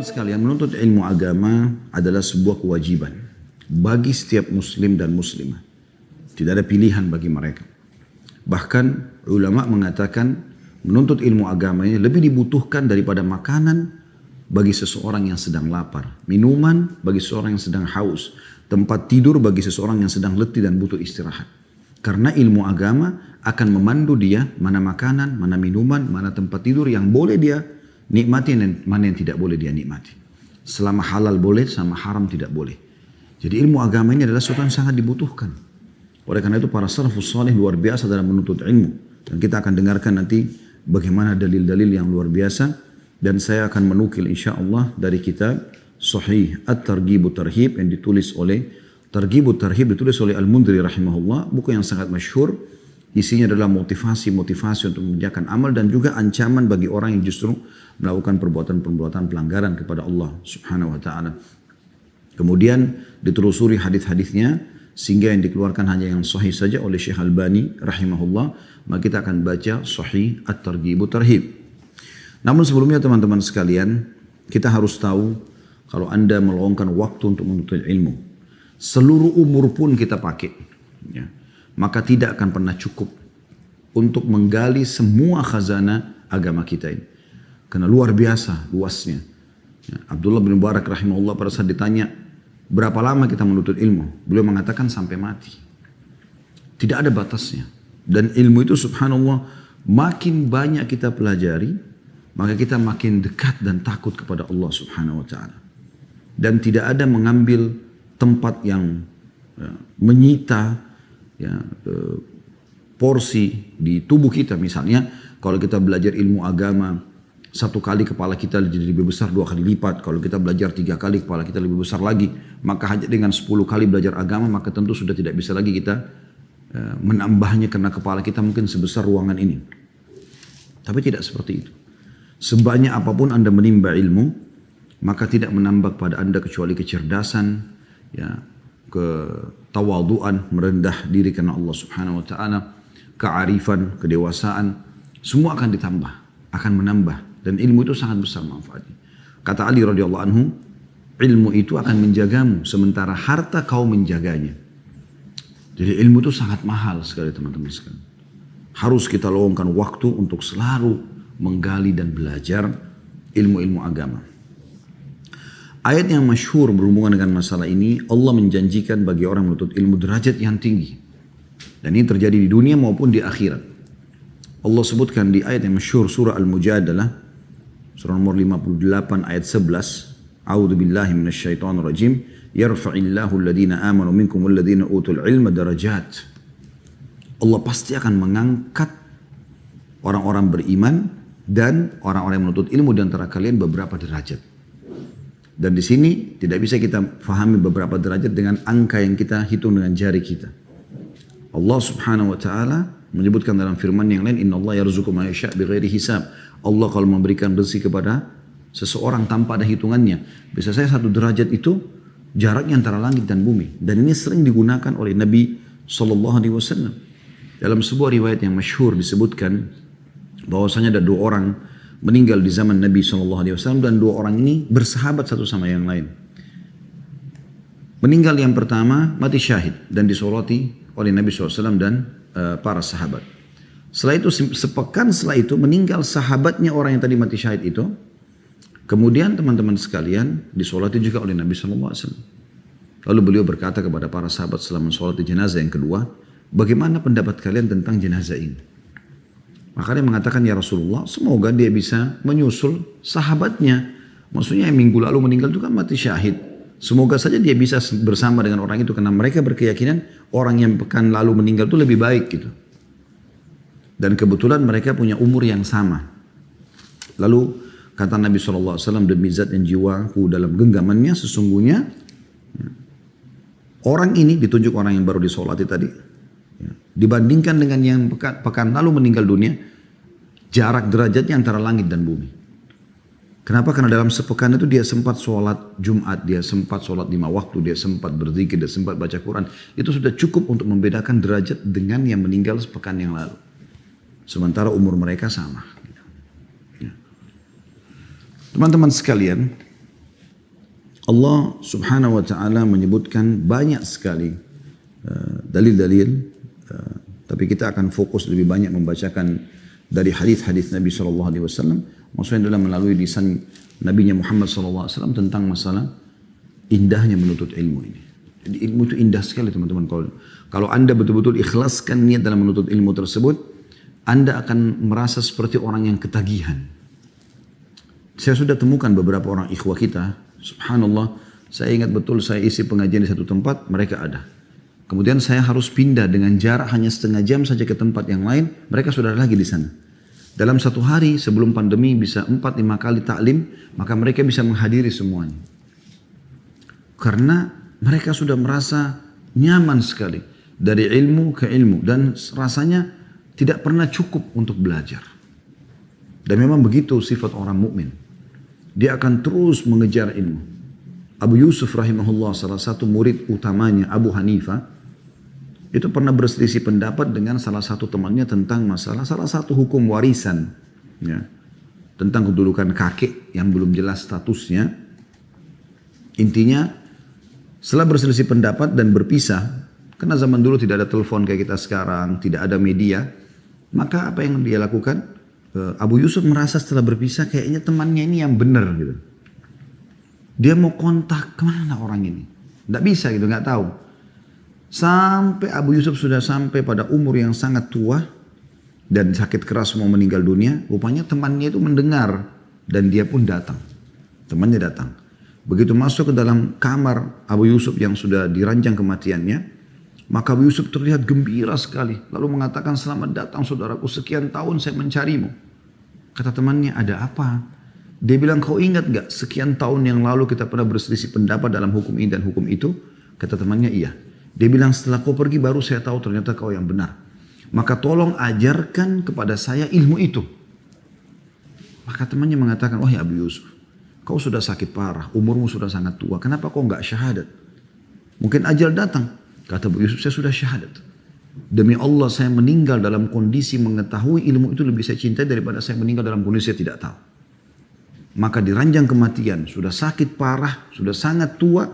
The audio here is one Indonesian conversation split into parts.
Teman-teman sekalian, menuntut ilmu agama adalah sebuah kewajiban bagi setiap muslim dan muslimah. Tidak ada pilihan bagi mereka. Bahkan ulama mengatakan menuntut ilmu agama ini lebih dibutuhkan daripada makanan bagi seseorang yang sedang lapar, minuman bagi seseorang yang sedang haus, tempat tidur bagi seseorang yang sedang letih dan butuh istirahat. Karena ilmu agama akan memandu dia mana makanan, mana minuman, mana tempat tidur yang boleh dia nikmati dan mana yang tidak boleh dia nikmati. Selama halal boleh, selama haram tidak boleh. Jadi ilmu agama ini adalah sesuatu yang sangat dibutuhkan. Oleh karena itu para salafus salih luar biasa dalam menuntut ilmu. Dan kita akan dengarkan nanti bagaimana dalil-dalil yang luar biasa. Dan saya akan menukil insya Allah dari kitab Sahih At-Targhib Tarhib yang ditulis oleh Targhib Tarhib ditulis oleh Al-Mundhiri rahimahullah. Buku yang sangat masyhur. Isinya adalah motivasi-motivasi untuk mengerjakan amal dan juga ancaman bagi orang yang justru melakukan perbuatan-perbuatan pelanggaran kepada Allah subhanahu wa ta'ala. Kemudian ditelusuri hadis-hadisnya sehingga yang dikeluarkan hanya yang sahih saja oleh Syekh Albani rahimahullah. Maka kita akan baca Sahih At-Targhib Tarhib. Namun sebelumnya teman-teman sekalian, kita harus tahu kalau Anda meluangkan waktu untuk menuntut ilmu, seluruh umur pun kita pakai, ya, maka tidak akan pernah cukup untuk menggali semua khazanah agama kita ini. Karena luar biasa luasnya. Ya, Abdullah bin Mubarak rahimahullah pada saat ditanya, berapa lama kita menuntut ilmu? Beliau mengatakan sampai mati. Tidak ada batasnya. Dan ilmu itu subhanallah, makin banyak kita pelajari, maka kita makin dekat dan takut kepada Allah subhanahu wa ta'ala. Dan tidak ada mengambil tempat yang menyita porsi di tubuh kita. Misalnya kalau kita belajar ilmu agama, satu kali kepala kita jadi lebih besar 2 kali lipat. Kalau kita belajar 3 kali kepala kita lebih besar lagi. Maka hanya dengan 10 kali belajar agama maka tentu sudah tidak bisa lagi kita menambahnya karena kepala kita mungkin sebesar ruangan ini. Tapi tidak seperti itu. Sebanyak apapun Anda menimba ilmu, maka tidak menambah pada Anda kecuali kecerdasan, ya, ketawaduan, merendah diri karena Allah subhanahu wa ta'ala, kearifan, kedewasaan, semua akan ditambah, akan menambah. Dan ilmu itu sangat besar manfaatnya. Kata Ali radhiyallahu anhu, ilmu itu akan menjagamu, sementara harta kau menjaganya. Jadi ilmu itu sangat mahal sekali teman-teman sekalian. Harus kita luangkan waktu untuk selalu menggali dan belajar ilmu-ilmu agama. Ayat yang masyhur berhubungan dengan masalah ini, Allah menjanjikan bagi orang menuntut ilmu derajat yang tinggi. Dan ini terjadi di dunia maupun di akhirat. Allah sebutkan di ayat yang masyhur surah Al-Mujadalah, surah nomor 58 ayat 11, A'udzu billahi minasyaitonir rajim, yarfa'illahu alladhina amanu minkum walladhina utul ilma darajat. Allah pasti akan mengangkat orang-orang beriman dan orang-orang yang menuntut ilmu di antara kalian beberapa derajat. Dan di sini tidak bisa kita fahami beberapa derajat dengan angka yang kita hitung dengan jari kita. Allah subhanahu wa ta'ala menyebutkan dalam firman yang lain, Inna Allah yarzuqu ma yasha' bighairi hisab. Allah kalau memberikan rezeki kepada seseorang tanpa ada hitungannya. Bisa saya 1 derajat itu jaraknya antara langit dan bumi. Dan ini sering digunakan oleh Nabi SAW. Dalam sebuah riwayat yang masyhur disebutkan bahwasanya ada 2 orang meninggal di zaman Nabi SAW dan 2 orang ini bersahabat satu sama yang lain. Meninggal yang pertama mati syahid dan disolati oleh Nabi SAW dan para sahabat. Setelah itu sepekan setelah itu meninggal sahabatnya orang yang tadi mati syahid itu. Kemudian teman-teman sekalian disolati juga oleh Nabi SAW. Lalu beliau berkata kepada para sahabat setelah mensolati jenazah yang kedua, bagaimana pendapat kalian tentang jenazah ini? Maka dia mengatakan, ya Rasulullah, semoga dia bisa menyusul sahabatnya. Maksudnya yang minggu lalu meninggal itu kan mati syahid. Semoga saja dia bisa bersama dengan orang itu. Karena mereka berkeyakinan orang yang pekan lalu meninggal itu lebih baik gitu. Dan kebetulan mereka punya umur yang sama. Lalu kata Nabi SAW, demi zat dan jiwaku dalam genggamannya, sesungguhnya orang ini, ditunjuk orang yang baru disolati tadi, dibandingkan dengan yang pekan lalu meninggal dunia, jarak derajatnya antara langit dan bumi. Kenapa? Karena dalam sepekan itu dia sempat sholat Jumat, dia sempat sholat 5 waktu, dia sempat berzikir, dia sempat baca Quran. Itu sudah cukup untuk membedakan derajat dengan yang meninggal sepekan yang lalu. Sementara umur mereka sama. Teman-teman sekalian, Allah subhanahu wa ta'ala menyebutkan banyak sekali dalil-dalil, tapi kita akan fokus lebih banyak membacakan dari hadis-hadis Nabi SAW, maksudnya adalah melalui lisan Nabinya Muhammad SAW tentang masalah indahnya menuntut ilmu ini. Jadi ilmu itu indah sekali teman-teman. Kalau Anda betul-betul ikhlaskan niat dalam menuntut ilmu tersebut, Anda akan merasa seperti orang yang ketagihan. Saya sudah temukan beberapa orang ikhwah kita, subhanallah, saya ingat betul saya isi pengajian di satu tempat, mereka ada. Kemudian saya harus pindah dengan jarak hanya setengah jam saja ke tempat yang lain, mereka sudah ada lagi di sana. Dalam satu hari sebelum pandemi bisa 4-5 kali taklim, maka mereka bisa menghadiri semuanya. Karena mereka sudah merasa nyaman sekali dari ilmu ke ilmu dan rasanya tidak pernah cukup untuk belajar. Dan memang begitu sifat orang mukmin. Dia akan terus mengejar ilmu. Abu Yusuf rahimahullah, salah satu murid utamanya Abu Hanifah, itu pernah berselisih pendapat dengan salah satu temannya tentang masalah salah satu hukum warisan, ya, tentang kedudukan kakek yang belum jelas statusnya. Intinya setelah berselisih pendapat dan berpisah, karena zaman dulu tidak ada telepon kayak kita sekarang, tidak ada media, maka apa yang dia lakukan? Abu Yusuf merasa setelah berpisah kayaknya temannya ini yang benar gitu. Dia mau kontak, kemana orang ini? Tidak bisa gitu, nggak tahu. Sampai Abu Yusuf sudah sampai pada umur yang sangat tua dan sakit keras mau meninggal dunia, rupanya temannya itu mendengar dan dia pun datang. Temannya datang. Begitu masuk ke dalam kamar Abu Yusuf yang sudah diranjang kematiannya, maka Abu Yusuf terlihat gembira sekali. Lalu mengatakan, selamat datang saudaraku, sekian tahun saya mencarimu. Kata temannya, ada apa? Dia bilang, kau ingat gak sekian tahun yang lalu kita pernah berselisih pendapat dalam hukum ini dan hukum itu? Kata temannya, iya. Dia bilang, setelah kau pergi baru saya tahu ternyata kau yang benar. Maka tolong ajarkan kepada saya ilmu itu. Maka temannya mengatakan, wahai Abu Yusuf, kau sudah sakit parah, umurmu sudah sangat tua, kenapa kau gak syahadat? Mungkin ajal datang. Kata Abu Yusuf, saya sudah syahadat. Demi Allah saya meninggal dalam kondisi mengetahui ilmu itu lebih saya cintai daripada saya meninggal dalam kondisi saya tidak tahu. Maka di ranjang kematian, sudah sakit parah, sudah sangat tua,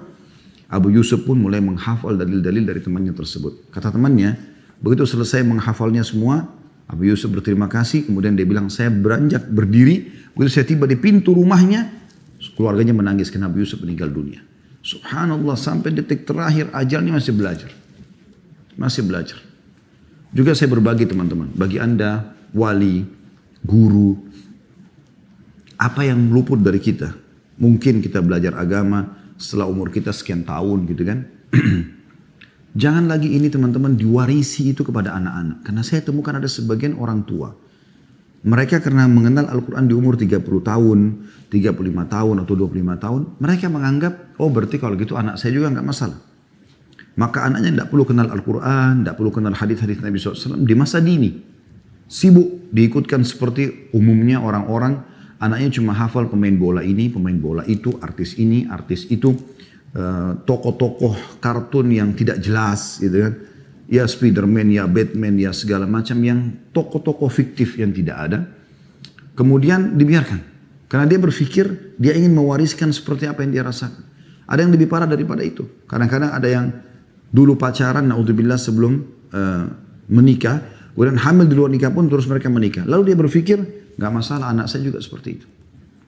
Abu Yusuf pun mulai menghafal dalil-dalil dari temannya tersebut. Kata temannya, begitu selesai menghafalnya semua, Abu Yusuf berterima kasih, kemudian dia bilang, saya beranjak berdiri, begitu saya tiba di pintu rumahnya, keluarganya menangis karena Abu Yusuf meninggal dunia. Subhanallah, sampai detik terakhir ajalnya masih belajar. Masih belajar. Juga saya berbagi teman-teman, bagi Anda, wali, guru, apa yang luput dari kita? Mungkin kita belajar agama setelah umur kita sekian tahun gitu kan. Jangan lagi ini teman-teman diwarisi itu kepada anak-anak. Karena saya temukan ada sebagian orang tua. Mereka karena mengenal Al-Quran di umur 30 tahun, 35 tahun atau 25 tahun. Mereka menganggap, oh berarti kalau gitu anak saya juga nggak masalah. Maka anaknya tidak perlu kenal Al-Quran, tidak perlu kenal hadis-hadis Nabi SAW di masa dini. Sibuk diikutkan seperti umumnya orang-orang, anaknya cuma hafal pemain bola ini, pemain bola itu, artis ini, artis itu, tokoh-tokoh kartun yang tidak jelas gitu kan. Ya Spiderman, ya Batman, ya segala macam yang tokoh-tokoh fiktif yang tidak ada. Kemudian dibiarkan. Karena dia berpikir dia ingin mewariskan seperti apa yang dia rasakan. Ada yang lebih parah daripada itu. Kadang-kadang ada yang dulu pacaran, naudzubillah sebelum menikah. Kemudian hamil di luar nikah pun terus mereka menikah. Lalu dia berpikir, gak masalah anak saya juga seperti itu.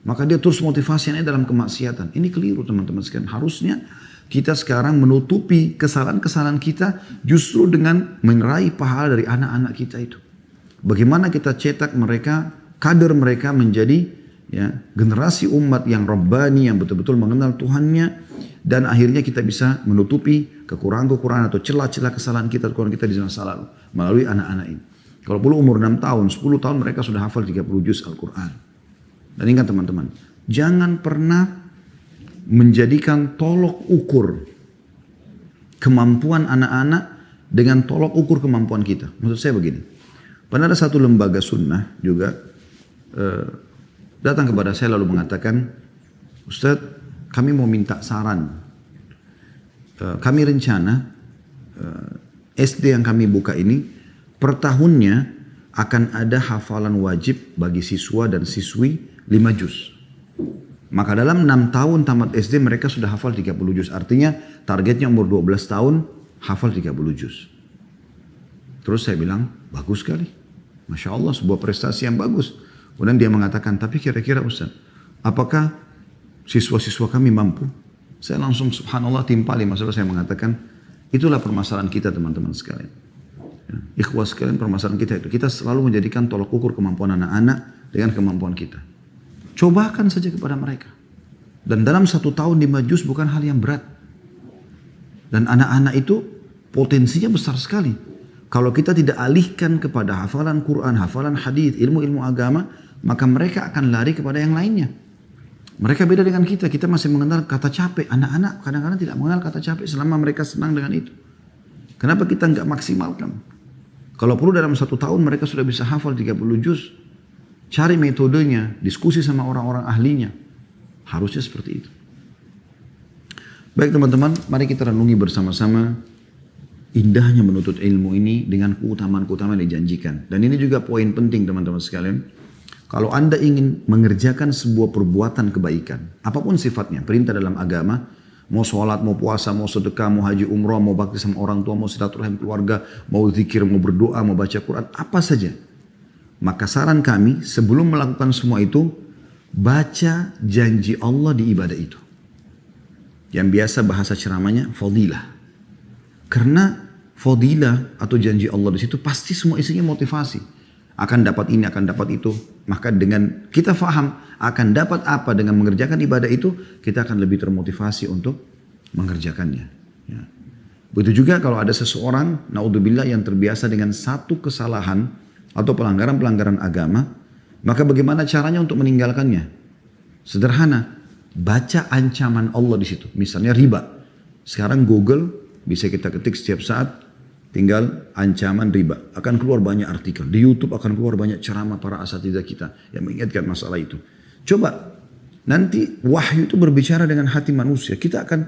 Maka dia terus motivasinya dalam kemaksiatan. Ini keliru teman-teman sekalian. Harusnya kita sekarang menutupi kesalahan-kesalahan kita justru dengan meraih pahala dari anak-anak kita itu. Bagaimana kita cetak mereka, kader mereka menjadi ya, generasi umat yang rabbani, yang betul-betul mengenal Tuhannya. Dan akhirnya kita bisa menutupi kekurangan-kekurangan atau celah-celah kesalahan kita di masa lalu. Melalui anak-anak ini. Kalau perlu umur 6 tahun, 10 tahun mereka sudah hafal 30 juz Al-Quran. Dan ingat teman-teman, jangan pernah menjadikan tolok ukur kemampuan anak-anak dengan tolok ukur kemampuan kita. Maksud saya begini, pernah ada satu lembaga sunnah juga datang kepada saya lalu mengatakan, Ustadz kami mau minta saran. Kami rencana SD yang kami buka ini per tahunnya akan ada hafalan wajib bagi siswa dan siswi 5 juz. Maka dalam 6 tahun tamat SD mereka sudah hafal 30 juz. Artinya targetnya umur 12 tahun hafal 30 juz. Terus saya bilang, bagus sekali. Masya Allah, sebuah prestasi yang bagus. Kemudian dia mengatakan, tapi kira-kira Ustaz, apakah siswa-siswa kami mampu? Saya langsung subhanallah timpali masalah, saya mengatakan, itulah permasalahan kita teman-teman sekalian. Ikhwah sekalian, permasalahan kita itu. Kita selalu menjadikan tolak ukur kemampuan anak-anak dengan kemampuan kita. Cobakan saja kepada mereka. Dan dalam 1 tahun 5 juz bukan hal yang berat. Dan anak-anak itu potensinya besar sekali. Kalau kita tidak alihkan kepada hafalan Quran, hafalan hadis, ilmu-ilmu agama, maka mereka akan lari kepada yang lainnya. Mereka beda dengan kita. Kita masih mengenal kata capek. Anak-anak kadang-kadang tidak mengenal kata capek selama mereka senang dengan itu. Kenapa kita nggak maksimalkan? Kalau perlu dalam 1 tahun mereka sudah bisa hafal 30 juz. Cari metodenya, diskusi sama orang-orang ahlinya. Harusnya seperti itu. Baik teman-teman, mari kita renungi bersama-sama indahnya menuntut ilmu ini dengan keutamaan-keutamaan yang dijanjikan. Dan ini juga poin penting teman-teman sekalian. Kalau Anda ingin mengerjakan sebuah perbuatan kebaikan, apapun sifatnya, perintah dalam agama, mau sholat, mau puasa, mau sedekah, mau haji umrah, mau bakti sama orang tua, mau silaturahim keluarga, mau zikir, mau berdoa, mau baca Quran, apa saja. Maka saran kami sebelum melakukan semua itu, baca janji Allah di ibadah itu. Yang biasa bahasa ceramahnya fadilah. Karena fadilah atau janji Allah di situ pasti semua isinya motivasi. Akan dapat ini, akan dapat itu. Maka dengan kita faham akan dapat apa dengan mengerjakan ibadah itu, kita akan lebih termotivasi untuk mengerjakannya. Ya. Begitu juga kalau ada seseorang, naudzubillah, yang terbiasa dengan satu kesalahan atau pelanggaran-pelanggaran agama, maka bagaimana caranya untuk meninggalkannya? Sederhana, baca ancaman Allah di situ. Misalnya riba. Sekarang Google bisa kita ketik setiap saat, tinggal ancaman riba. Akan keluar banyak artikel. Di YouTube akan keluar banyak ceramah para asatidzah kita yang mengingatkan masalah itu. Coba, nanti wahyu itu berbicara dengan hati manusia. Kita akan,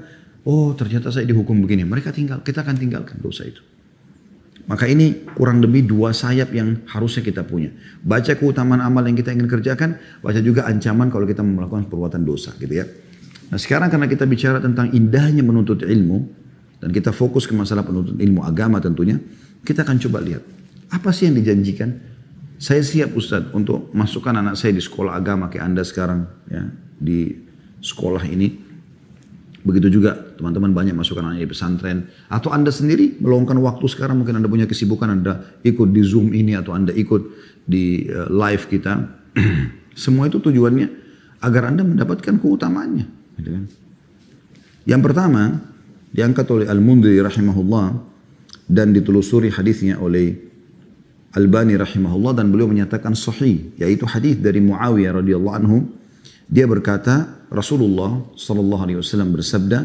oh ternyata saya dihukum begini. Kita akan tinggalkan dosa itu. Maka ini kurang lebih 2 sayap yang harusnya kita punya. Baca keutamaan amal yang kita ingin kerjakan, baca juga ancaman kalau kita melakukan perbuatan dosa gitu ya. Nah sekarang karena kita bicara tentang indahnya menuntut ilmu, dan kita fokus ke masalah penuntut ilmu agama tentunya, kita akan coba lihat, apa sih yang dijanjikan? Saya siap Ustadz untuk masukkan anak saya di sekolah agama kayak Anda sekarang ya, di sekolah ini. Begitu juga teman-teman banyak masukkan anaknya di pesantren. Atau Anda sendiri meluangkan waktu sekarang, mungkin Anda punya kesibukan, Anda ikut di Zoom ini atau Anda ikut di live kita. Semua itu tujuannya agar Anda mendapatkan keutamaannya. Gitu kan? Yang pertama, diangkat oleh Al-Mundhiri rahimahullah dan ditelusuri hadisnya oleh Albani rahimahullah, dan beliau menyatakan sahih, yaitu hadis dari Muawiyah radhiyallahu anhu. Dia berkata, Rasulullah sallallahu alaihi wasallam bersabda,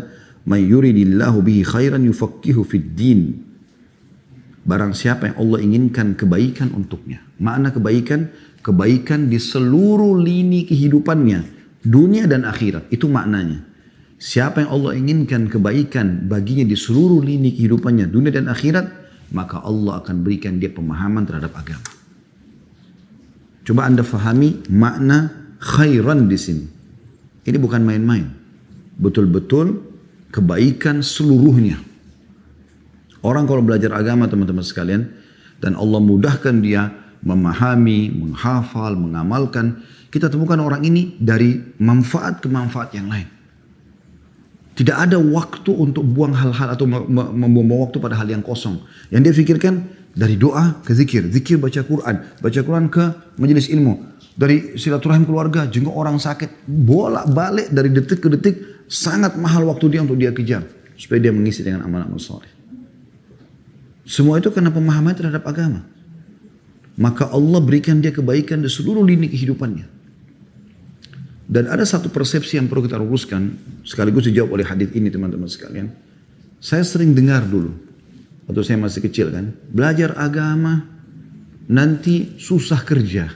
"Man yuridillahu bihi khairan yufaqqihu fid din." Barang siapa yang Allah inginkan kebaikan untuknya. Makna kebaikan, kebaikan di seluruh lini kehidupannya, dunia dan akhirat. Itu maknanya. Siapa yang Allah inginkan kebaikan baginya di seluruh lini kehidupannya, dunia dan akhirat, maka Allah akan berikan dia pemahaman terhadap agama. Coba Anda fahami makna khairan di sini. Ini bukan main-main. Betul-betul kebaikan seluruhnya. Orang kalau belajar agama teman-teman sekalian, dan Allah mudahkan dia memahami, menghafal, mengamalkan, kita temukan orang ini dari manfaat ke manfaat yang lain. Tidak ada waktu untuk buang hal-hal atau membuang waktu pada hal yang kosong. Yang dia pikirkan dari doa ke zikir, zikir baca Quran ke majelis ilmu, dari silaturahim keluarga, jenguk orang sakit, bolak-balik dari detik ke detik, sangat mahal waktu dia untuk dia kejar supaya dia mengisi dengan amal-amal saleh. Semua itu karena pemahaman terhadap agama. Maka Allah berikan dia kebaikan di seluruh lini kehidupannya. Dan ada satu persepsi yang perlu kita luruskan, sekaligus dijawab oleh hadis ini teman-teman sekalian. Saya sering dengar dulu, waktu saya masih kecil kan, belajar agama nanti susah kerja.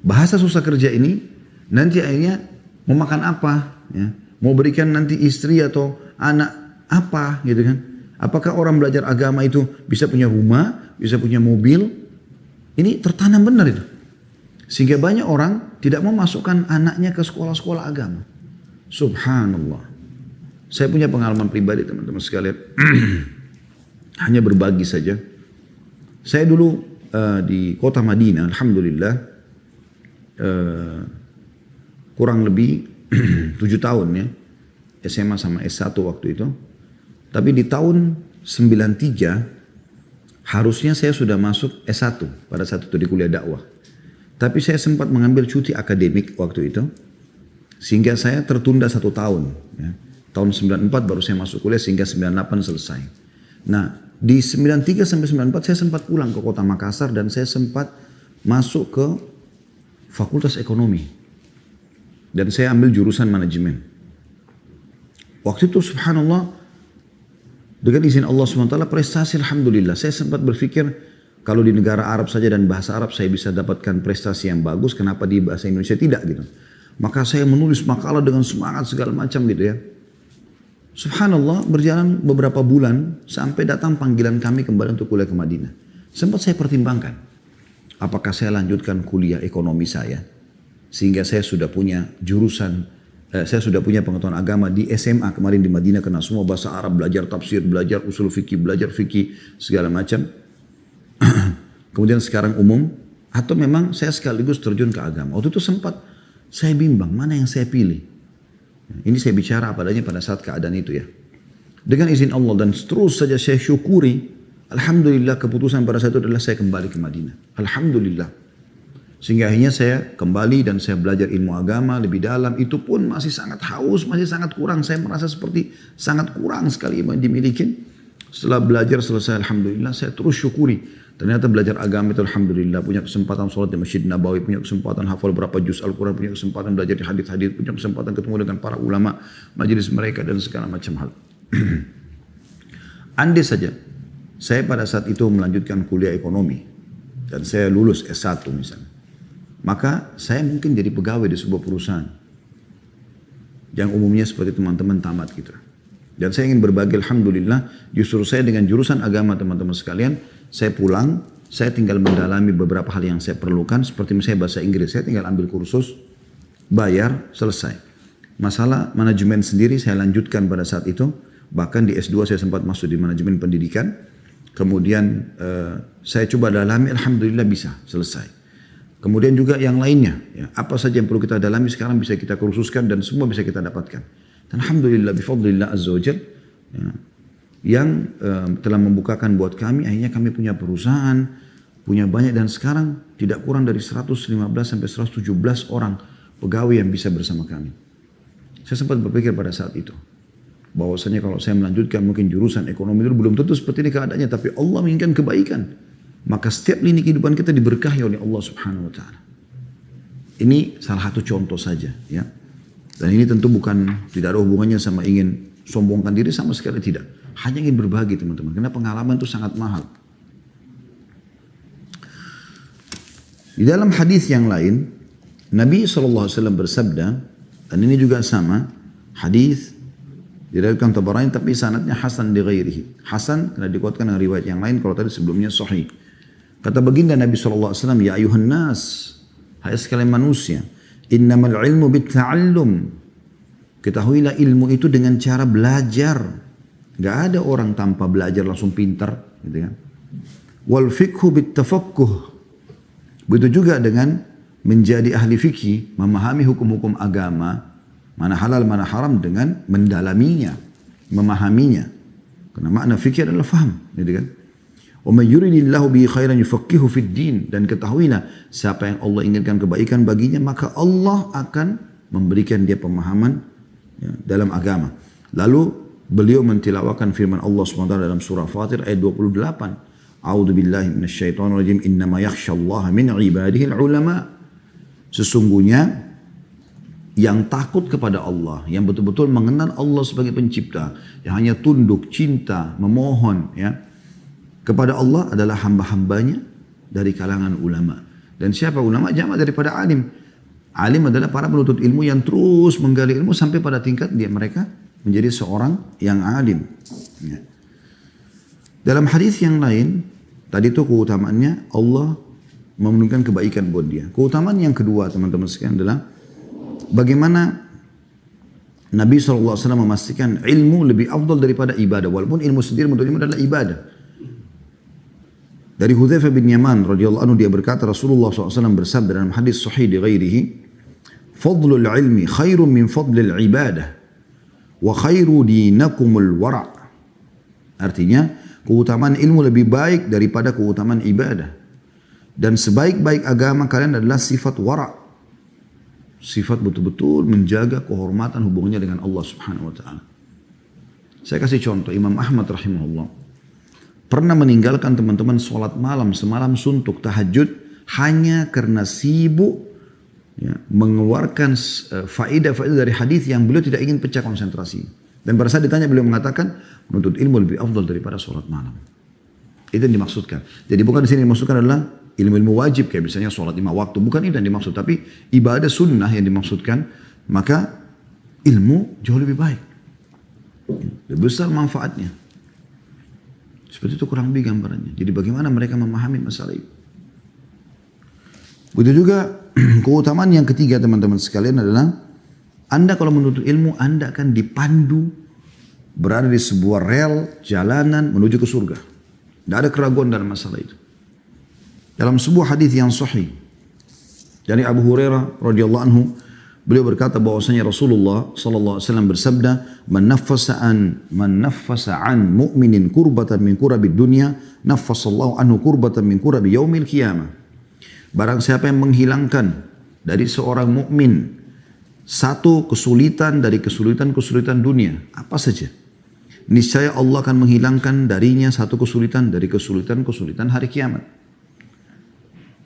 Bahasa susah kerja ini nanti akhirnya mau makan apa, ya? Mau berikan nanti istri atau anak apa gitu kan. Apakah orang belajar agama itu bisa punya rumah, bisa punya mobil? Ini tertanam benar itu. Sehingga banyak orang tidak mau masukkan anaknya ke sekolah-sekolah agama. Subhanallah. Saya punya pengalaman pribadi teman-teman sekalian. Hanya berbagi saja. Saya dulu di kota Madinah, alhamdulillah, kurang lebih 7 tahun ya, SMA sama S1 waktu itu. Tapi di tahun 93 harusnya saya sudah masuk S1 pada saat itu di kuliah dakwah. Tapi saya sempat mengambil cuti akademik waktu itu, sehingga saya tertunda 1 tahun. Ya. Tahun 94 baru saya masuk kuliah sehingga 98 selesai. Nah, di 93 sampai 94 saya sempat pulang ke kota Makassar dan saya sempat masuk ke Fakultas Ekonomi. Dan saya ambil jurusan manajemen. Waktu itu subhanallah, dengan izin Allah SWT prestasi alhamdulillah. Saya sempat berpikir, kalau di negara Arab saja dan bahasa Arab saya bisa dapatkan prestasi yang bagus, kenapa di bahasa Indonesia tidak gitu. Maka saya menulis makalah dengan semangat segala macam gitu ya. Subhanallah, berjalan beberapa bulan sampai datang panggilan kami kembali untuk kuliah ke Madinah. Sempat saya pertimbangkan, apakah saya lanjutkan kuliah ekonomi saya, sehingga saya sudah punya jurusan, saya sudah punya pengetahuan agama di SMA kemarin di Madinah, kena semua bahasa Arab, belajar tafsir, belajar usul fikih, belajar fikih segala macam. Kemudian sekarang umum, atau memang saya sekaligus terjun ke agama. Waktu itu sempat saya bimbang mana yang saya pilih. Ini saya bicara apa adanya pada saat keadaan itu ya. Dengan izin Allah dan terus saja saya syukuri, alhamdulillah keputusan pada saat itu adalah saya kembali ke Madinah. Alhamdulillah. Sehingga akhirnya saya kembali dan saya belajar ilmu agama lebih dalam. Itu pun masih sangat haus, masih sangat kurang. Saya merasa seperti sangat kurang sekali yang dimiliki. Setelah belajar selesai alhamdulillah saya terus syukuri. Ternyata belajar agama itu alhamdulillah, punya kesempatan sholat di Masjid Nabawi, punya kesempatan hafal berapa juz Al-Quran, punya kesempatan belajar di hadis-hadis, punya kesempatan ketemu dengan para ulama, majelis mereka dan segala macam hal. Andai saja saya pada saat itu melanjutkan kuliah ekonomi dan saya lulus S1 misalnya, maka saya mungkin jadi pegawai di sebuah perusahaan yang umumnya seperti teman-teman tamat gitu. Dan saya ingin berbagi alhamdulillah, justru saya dengan jurusan agama teman-teman sekalian, saya pulang, saya tinggal mendalami beberapa hal yang saya perlukan, seperti misalnya bahasa Inggris, saya tinggal ambil kursus, bayar, selesai. Masalah manajemen sendiri saya lanjutkan pada saat itu, bahkan di S2 saya sempat masuk di manajemen pendidikan, kemudian saya coba dalami, alhamdulillah bisa, selesai. Kemudian juga yang lainnya, ya, apa saja yang perlu kita dalami sekarang bisa kita kursuskan dan semua bisa kita dapatkan. Dan alhamdulillah bifadlillah azza wa jal, ya, yang telah membukakan buat kami, akhirnya kami punya perusahaan, punya banyak dan sekarang tidak kurang dari 115 sampai 117 orang pegawai yang bisa bersama kami. Saya sempat berpikir pada saat itu, bahwasanya kalau saya melanjutkan mungkin jurusan ekonomi itu belum tentu seperti ini keadaannya, tapi Allah menginginkan kebaikan. Maka setiap lini kehidupan kita diberkahi oleh Allah Subhanahu wa taala. Ini salah satu contoh saja, ya. Dan ini tentu bukan, tidak ada hubungannya sama ingin sombongkan diri, sama sekali tidak. Hanya ingin berbagi teman-teman, karena pengalaman itu sangat mahal. Di dalam hadis yang lain, Nabi SAW bersabda, dan ini juga sama, hadis diriwayatkan Tabarani tapi sanadnya hasan di ghairihi. Hasan karena dikuatkan dengan riwayat yang lain, kalau tadi sebelumnya sahih. Kata baginda Nabi SAW, ya ayuhan nas, hai sekalian manusia, innamal ilmu bitta'allum. Ketahuilah ilmu itu dengan cara belajar. Gak ada orang tanpa belajar langsung pintar, gitu kan. Wal fiqhu bittafaqquh. Begitu juga dengan menjadi ahli fikih, memahami hukum-hukum agama, mana halal mana haram dengan mendalaminya, memahaminya. Karena makna fikih adalah faham, gitu kan. Wa may yuridillahu bihi khairan yufaqihu fid din, dan ketahuilah siapa yang Allah inginkan kebaikan baginya maka Allah akan memberikan dia pemahaman, ya, dalam agama. Lalu beliau mentilawakan firman Allah SWT dalam surah Fatir ayat 28. A'udzu billahi minasyaitonir rajim. Innama yakhsyallaha min ibadihi ulama. Sesungguhnya yang takut kepada Allah, yang betul-betul mengenal Allah sebagai pencipta, yang hanya tunduk, cinta, memohon, ya, kepada Allah adalah hamba-hambanya dari kalangan ulama. Dan siapa ulama? Jamak daripada alim. Alim adalah para penuntut ilmu yang terus menggali ilmu sampai pada tingkat mereka menjadi seorang yang alim. Ya. Dalam hadis yang lain, tadi itu keutamaannya Allah menurunkan kebaikan buat dia. Keutamaan yang kedua teman-teman sekalian adalah bagaimana Nabi SAW memastikan ilmu lebih afdal daripada ibadah. Walaupun ilmu sendiri menurut ilmu adalah ibadah. Dari Hudzaifah bin Yaman radhiyallahu anhu dia berkata Rasulullah SAW bersabda dalam hadis sahih di ghairihi, "Fadlul ilmi khairun min fadlil ibadah wa khairu dinakumul wara'." Artinya, keutamaan ilmu lebih baik daripada keutamaan ibadah. Dan sebaik-baik agama kalian adalah sifat wara'. Sifat betul-betul menjaga kehormatan hubungannya dengan Allah Subhanahu wa taala. Saya kasih contoh, Imam Ahmad rahimahullah pernah meninggalkan teman-teman sholat malam semalam suntuk tahajud hanya karena sibuk mengeluarkan faedah-faedah dari hadis yang beliau tidak ingin pecah konsentrasi. Dan pada saat ditanya beliau mengatakan menuntut ilmu lebih afdal daripada sholat malam. Itu yang dimaksudkan. Jadi bukan di sini dimaksudkan adalah ilmu-ilmu wajib kayak misalnya sholat 5 waktu. Bukan itu yang dimaksud. Tapi ibadah sunnah yang dimaksudkan. Maka ilmu jauh lebih baik. Lebih besar manfaatnya. Seperti itu kurang lebih gambarannya. Jadi bagaimana mereka memahami masalah itu. Begitu juga keutamaan yang ketiga teman-teman sekalian adalah Anda kalau menuntut ilmu, Anda akan dipandu berada di sebuah rel jalanan menuju ke surga. Tidak ada keraguan dalam masalah itu. Dalam sebuah hadis yang sahih dari Abu Hurairah radhiyallahu anhu, beliau berkata bahwasanya Rasulullah sallallahu alaihi wasallam bersabda, "Man naffasa an mu'minin kurbatan min kurabid dunya, naffasallahu anhu kurbatan min kurabi yaumil qiyamah." Barang siapa yang menghilangkan dari seorang mukmin satu kesulitan dari kesulitan-kesulitan dunia, apa saja, niscaya Allah akan menghilangkan darinya satu kesulitan dari kesulitan-kesulitan hari kiamat.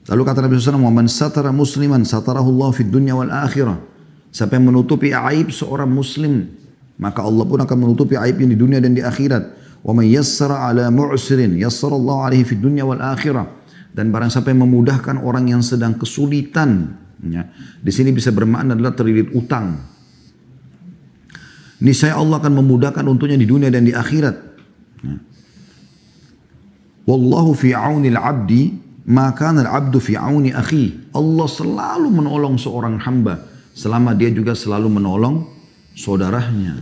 Lalu kata Nabi SAW, "Man satara musliman satarahu Allah fid dunya wal akhirah." Siapa yang menutupi aib seorang muslim, maka Allah pun akan menutupi aibnya di dunia dan di akhirat. "Wa man yassara ala mu'sirin yassara Allah alaihi fid dunya wal akhirah." Dan barang siapa yang memudahkan orang yang sedang kesulitan, di sini bisa bermakna adalah terlilit utang, niscaya Allah akan memudahkan untuknya di dunia dan di akhirat. Wallahu fi auni al-'abdi ma kana al-'abdu fi auni akhi. Allah selalu menolong seorang hamba selama dia juga selalu menolong saudaranya.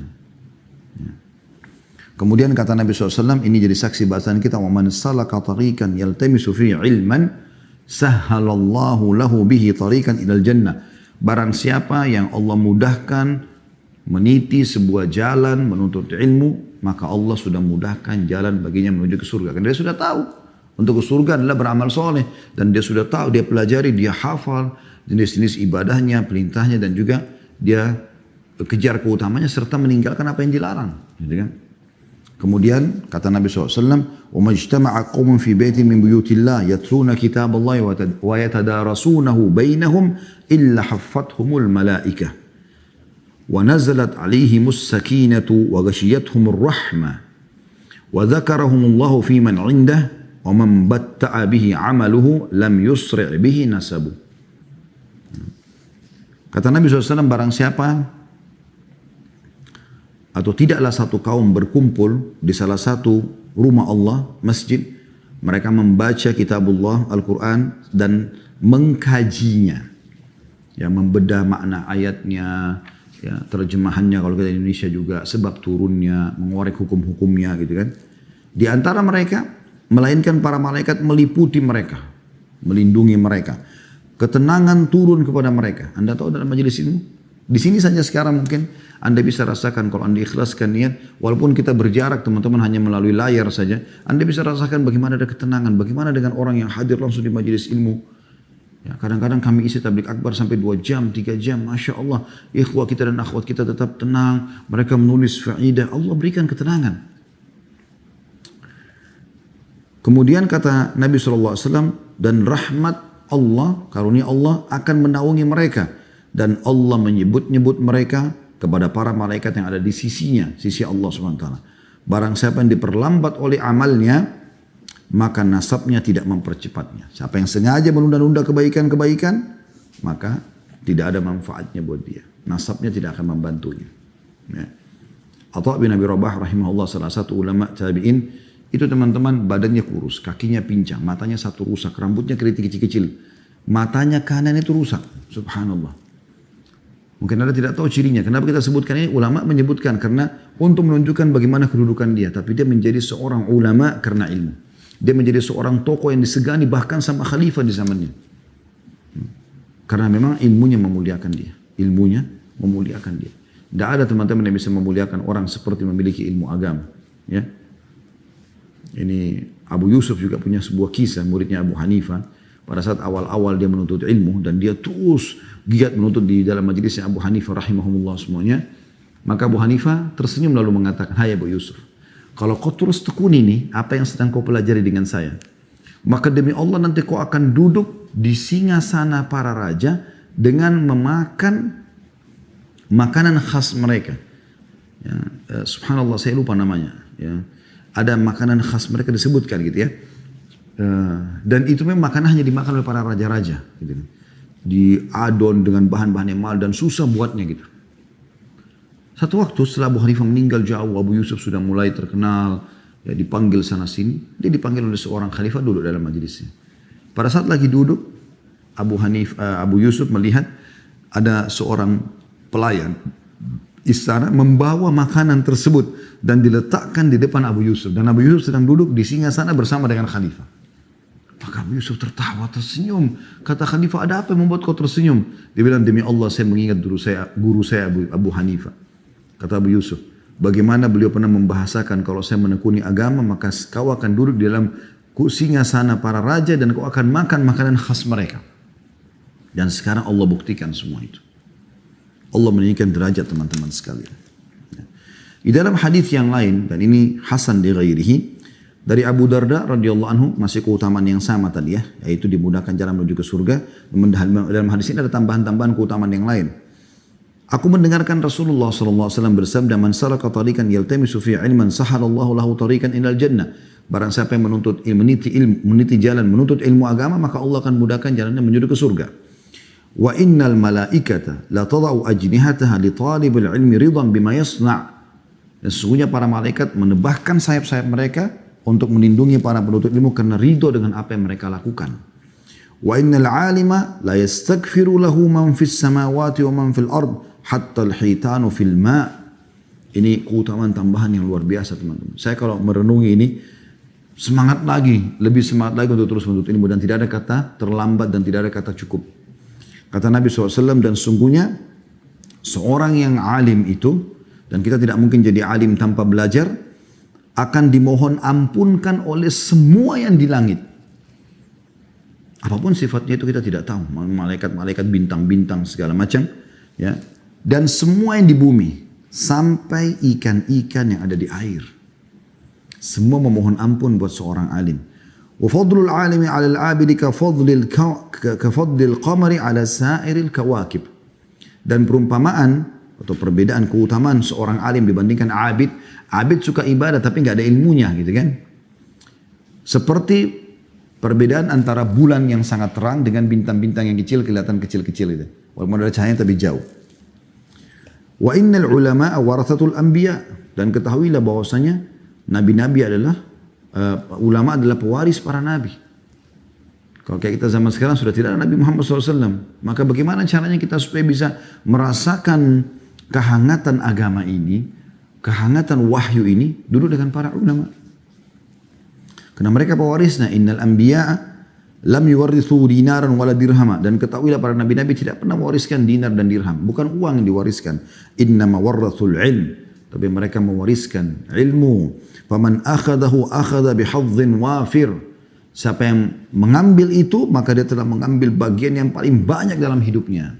Kemudian kata Nabi SAW, ini jadi saksi bahasan kita, "Wa man salaka tariqan yaltamisu fi ilman sahhalallahu lahu bihi tariqan ilal jannah." Barang siapa yang Allah mudahkan meniti sebuah jalan menuntut ilmu, maka Allah sudah mudahkan jalan baginya menuju ke surga. Karena dia sudah tahu untuk ke surga adalah beramal soleh, dan dia sudah tahu, dia pelajari, dia hafal jenis-jenis ibadahnya, perintahnya, dan juga dia kejar keutamanya serta meninggalkan apa yang dilarang, gitu kan? Kemudian kata Nabi SAW, "Wa majtama'a qaumun fi baitin min buyutillah yatluna kitaballahi wa yatadarasunahu bainahum illa haffathumul malaikah wa nazalat 'alaihimus sakinatu wa ghashiyatuhumur rahmah wa dzakarahumullahu fi man 'indah wa man batta'a bihi 'amaluhu lam yusri' bihi nasabu." Kata Nabi SAW, barang siapa atau tidaklah satu kaum berkumpul di salah satu rumah Allah, masjid, mereka membaca kitabullah, Al-Quran, dan mengkajinya, ya, membedah makna ayatnya, ya, terjemahannya kalau kita di Indonesia juga, sebab turunnya, mengorek hukum-hukumnya, gitu kan. Di antara mereka, melainkan para malaikat meliputi mereka, melindungi mereka. Ketenangan turun kepada mereka. Anda tahu dalam majelis ilmu? Di sini saja sekarang mungkin Anda bisa rasakan kalau Anda ikhlaskan niat, walaupun kita berjarak teman-teman hanya melalui layar saja, Anda bisa rasakan bagaimana ada ketenangan, bagaimana dengan orang yang hadir langsung di majelis ilmu. Ya, kadang-kadang kami isi tablik akbar sampai 2 jam, 3 jam, Masya Allah, ikhwah kita dan akhwat kita tetap tenang, mereka menulis faedah, Allah berikan ketenangan. Kemudian kata Nabi SAW, dan rahmat Allah, karunia Allah akan menaungi mereka. Dan Allah menyebut-nyebut mereka kepada para malaikat yang ada di sisinya, sisi Allah SWT. Barang siapa yang diperlambat oleh amalnya, maka nasabnya tidak mempercepatnya. Siapa yang sengaja menunda-nunda kebaikan-kebaikan, maka tidak ada manfaatnya buat dia. Nasabnya tidak akan membantunya. Ya. Atha bin Abi Rabah rahimahullah, salah satu ulama tabi'in Itu teman-teman badannya kurus, kakinya pincang, matanya satu rusak, rambutnya keriting kecil-kecil. Matanya kanan itu rusak, subhanallah. Mungkin Anda tidak tahu cirinya. Kenapa kita sebutkan ini? Ulama menyebutkan karena untuk menunjukkan bagaimana kedudukan dia. Tapi dia menjadi seorang ulama karena ilmu. Dia menjadi seorang tokoh yang disegani bahkan sama khalifah di zamannya. Karena memang ilmunya memuliakan dia. Ilmunya memuliakan dia. Tidak ada teman-teman yang bisa memuliakan orang seperti memiliki ilmu agama. Ya. Ini Abu Yusuf juga punya sebuah kisah muridnya Abu Hanifah. Pada saat awal-awal dia menuntut ilmu dan dia terus giat menuntut di dalam majelisnya Abu Hanifah rahimahumullah semuanya. Maka Abu Hanifah tersenyum lalu mengatakan, "Hai Abu Yusuf, kalau kau terus tekuni ini apa yang sedang kau pelajari dengan saya, maka demi Allah nanti kau akan duduk di singgasana para raja dengan memakan makanan khas mereka." Ya, subhanallah saya lupa namanya. Ya, ada makanan khas mereka disebutkan gitu ya. Dan itu memang makanan hanya dimakan oleh para raja-raja. Gitu. Diadon dengan bahan-bahan yang mahal dan susah buatnya gitu. Satu waktu setelah Abu Hanifah meninggal jauh, Abu Yusuf sudah mulai terkenal, ya, dipanggil sana sini. Dia dipanggil oleh seorang khalifah duduk dalam majelisnya. Pada saat lagi duduk, Abu Yusuf melihat ada seorang pelayan istana membawa makanan tersebut dan diletakkan di depan Abu Yusuf. Dan Abu Yusuf sedang duduk di singgasana bersama dengan khalifah. Maka Abu Yusuf tertawa, tersenyum. Kata khalifah, ada apa yang membuat kau tersenyum? Dia bilang, demi Allah saya mengingat guru saya Abu Hanifah. Kata Abu Yusuf, bagaimana beliau pernah membahasakan kalau saya menekuni agama maka kau akan duduk di dalam singgasana para raja dan kau akan makan makanan khas mereka. Dan sekarang Allah buktikan semua itu. Allah meninggikan derajat teman-teman sekalian. Di dalam hadis yang lain, dan ini Hasan di ghairihi, dari Abu Darda radhiyallahu anhu, masih keutamaan yang sama tadi ya, yaitu dimudahkan jalan menuju ke surga. Dalam hadis ini ada tambahan-tambahan keutamaan yang lain. Aku mendengarkan Rasulullah SAW bersabda, "Man salaka tariqan yaltamisu fi ilman sahalallahu lahu tariqan ilal jannah." Barang siapa yang meniti jalan menuntut ilmu agama, maka Allah akan mudahkan jalannya menuju ke surga. Wa innal malaikata la tadau ajnihataha li talibil ilmi ridan bima yasna'. Dan sesungguhnya para malaikat menebahkan sayap-sayap mereka untuk melindungi para penuntut ilmu karena ridho dengan apa yang mereka lakukan. Wa innal alima la yastaghfiru lahu man fis samawati wa man fil ard hatta al-hitanu fil ma'. Ini keutamaan tambahan yang luar biasa teman-teman. Saya kalau merenungi ini semangat lagi, lebih semangat lagi untuk terus menuntut ilmu dan tidak ada kata terlambat dan tidak ada kata cukup. Kata Nabi SAW, dan sungguhnya seorang yang alim itu, dan kita tidak mungkin jadi alim tanpa belajar, akan dimohon ampunkan oleh semua yang di langit. Apapun sifatnya itu kita tidak tahu. Malaikat-malaikat, bintang-bintang segala macam. Ya. Dan semua yang di bumi. Sampai ikan-ikan yang ada di air. Semua memohon ampun buat seorang alim. Wa fadlul alimi 'ala al-'abidi ka fadlil qamari 'ala sa'iril kawakib. Dan perumpamaan atau perbedaan keutamaan seorang alim dibandingkan abid. Abid suka ibadah tapi nggak ada ilmunya gitu kan. Seperti perbedaan antara bulan yang sangat terang dengan bintang-bintang yang kecil kelihatan kecil-kecil itu. Walaupun ada cahaya tapi jauh. Wa innal ulama'a warathatul anbiya. Dan ketahuilah bahwasanya nabi-nabi adalah ulama adalah pewaris para nabi. Kalau kayak kita zaman sekarang sudah tidak ada Nabi Muhammad SAW. Maka bagaimana caranya kita supaya bisa merasakan kehangatan agama ini, kehangatan wahyu ini, duduk dengan para ulama. Karena mereka pewarisnya. Innal anbiya'a lam yuwarithu dinaran wala dirhama. Dan ketahuilah para nabi-nabi tidak pernah mewariskan dinar dan dirham. Bukan uang yang diwariskan. Innama warathul ilm. Tapi mereka mewariskan ilmu. Faman akhadahu akhadha bihadzin wafir. Siapa yang mengambil itu, maka dia telah mengambil bagian yang paling banyak dalam hidupnya.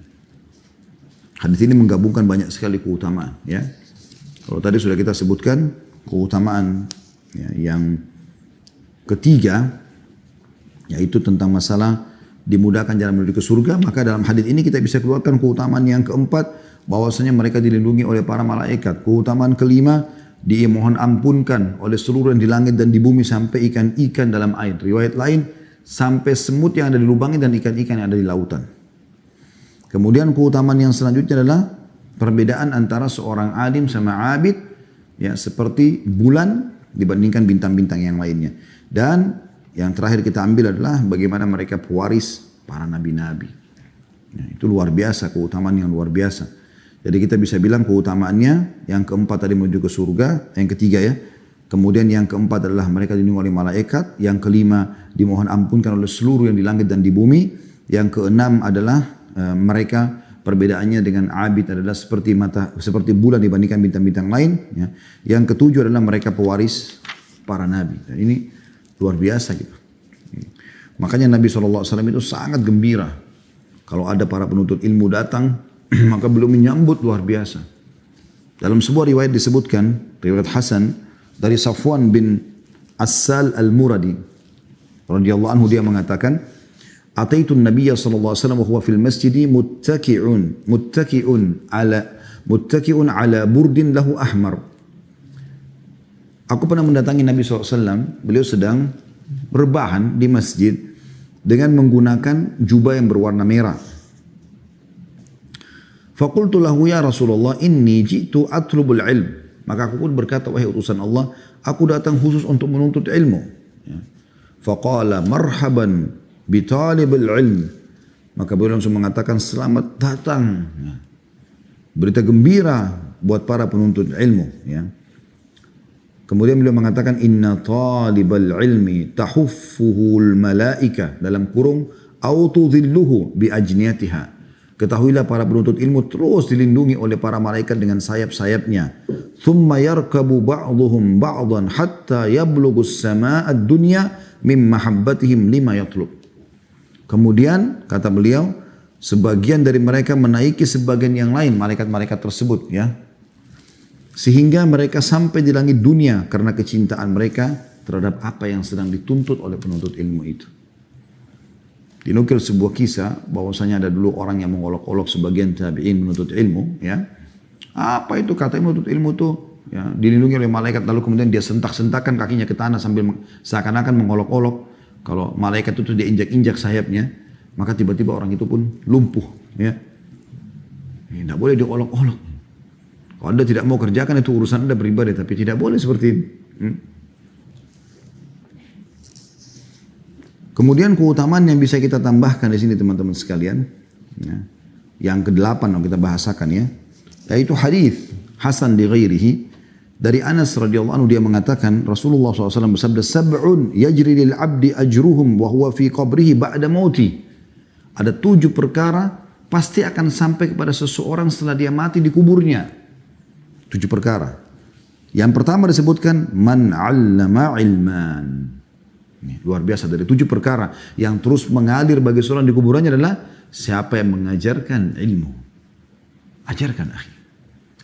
Hadis ini menggabungkan banyak sekali keutamaan. Ya. Kalau tadi sudah kita sebutkan keutamaan ya, yang ketiga, yaitu tentang masalah dimudahkan jalan menuju ke surga, maka dalam hadis ini kita bisa keluarkan keutamaan yang keempat, bahwasanya mereka dilindungi oleh para malaikat. Keutamaan kelima, dimohon ampunkan oleh seluruh yang di langit dan di bumi sampai ikan-ikan dalam air. Riwayat lain, sampai semut yang ada di lubangnya dan ikan-ikan yang ada di lautan. Kemudian keutamaan yang selanjutnya adalah perbedaan antara seorang alim sama abid. Ya, seperti bulan dibandingkan bintang-bintang yang lainnya. Dan yang terakhir kita ambil adalah bagaimana mereka pewaris para nabi-nabi. Ya, itu luar biasa, keutamaan yang luar biasa. Jadi kita bisa bilang keutamaannya yang keempat tadi menuju ke surga, yang ketiga ya. Kemudian yang keempat adalah mereka dilindungi oleh malaikat. Yang kelima dimohon ampunkan oleh seluruh yang di langit dan di bumi. Yang keenam adalah mereka perbedaannya dengan abid adalah seperti bulan dibandingkan bintang-bintang lain. Ya. Yang ketujuh adalah mereka pewaris para nabi. Dan ini luar biasa gitu. Makanya Nabi SAW itu sangat gembira. Kalau ada para penuntut ilmu datang, maka beliau menyambut luar biasa. Dalam sebuah riwayat disebutkan, riwayat Hasan, dari Safwan bin Assal al-Muradi radhiyallahu anhu, dia mengatakan, "Ataitu an-nabiyya sallallahu alaihi wasallam wa huwa fil masjid muttaki'un ala burdin lahu ahmar." Aku pernah mendatangi Nabi SAW, beliau sedang berbahan di masjid dengan menggunakan jubah yang berwarna merah. Faqultu lahu ya Rasulullah inni ji'tu atlubul ilm. Maka aku pun berkata, wahai utusan Allah, aku datang khusus untuk menuntut ilmu. Ya. Faqala marhaban bitalibil ilm. Maka beliau langsung mengatakan, selamat datang. Ya. Berita gembira buat para penuntut ilmu. Ya. Kemudian beliau mengatakan, inna talibal ilmi tahuffuhul malaika, dalam kurung, au tudhilluhu bi ajniyatiha. Ketahuilah para penuntut ilmu terus dilindungi oleh para malaikat dengan sayap-sayapnya. Thumma yarkabu ba'duhum ba'dan hatta yablughus sama'ad dunya min mahabbatihim lima yatlub. Kemudian kata beliau, sebagian dari mereka menaiki sebagian yang lain, malaikat-malaikat tersebut ya. Sehingga mereka sampai di langit dunia karena kecintaan mereka terhadap apa yang sedang dituntut oleh penuntut ilmu itu. Dinukil sebuah kisah bahwasanya ada dulu orang yang mengolok-olok sebagian tabi'in menuntut ilmu ya. Apa itu katanya menuntut ilmu tuh ya, dilindungi oleh malaikat, lalu kemudian dia sentak-sentakan kakinya ke tanah sambil seakan-akan mengolok-olok. Kalau malaikat itu dia injak-injak sayapnya, maka tiba-tiba orang itu pun lumpuh ya. Ini tidak boleh diolok-olok. Kalau Anda tidak mau kerjakan itu urusan Anda pribadi, tapi tidak boleh seperti ini. Kemudian keutamaan yang bisa kita tambahkan di sini teman-teman sekalian, ya, yang ke-8 yang kita bahasakan ya, yaitu hadis Hasan di ghairihi dari Anas radhiyallahu anhu, dia mengatakan Rasulullah SAW bersabda, sab'un yajri lil abdi ajruhum wa huwa fi qabrihi ba'da mauti. Ada 7 perkara pasti akan sampai kepada seseorang setelah dia mati di kuburnya. 7 perkara. Yang pertama disebutkan man 'allama ilman. Ini luar biasa, dari 7 perkara yang terus mengalir bagi seorang di kuburannya adalah siapa yang mengajarkan ilmu. Ajarkan akhi.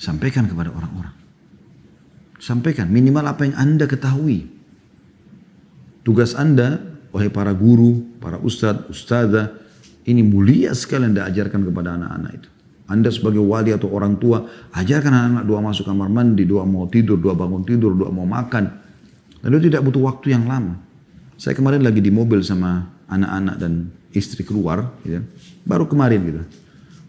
Sampaikan kepada orang-orang. Sampaikan minimal apa yang Anda ketahui. Tugas Anda, wahai para guru, para ustadz, ustadzah, ini mulia sekali Anda ajarkan kepada anak-anak itu. Anda sebagai wali atau orang tua, ajarkan anak-anak doa masuk kamar mandi, doa mau tidur, doa bangun tidur, doa mau makan. Lalu tidak butuh waktu yang lama. Saya kemarin lagi di mobil sama anak-anak dan istri keluar, gitu. Baru kemarin gitu.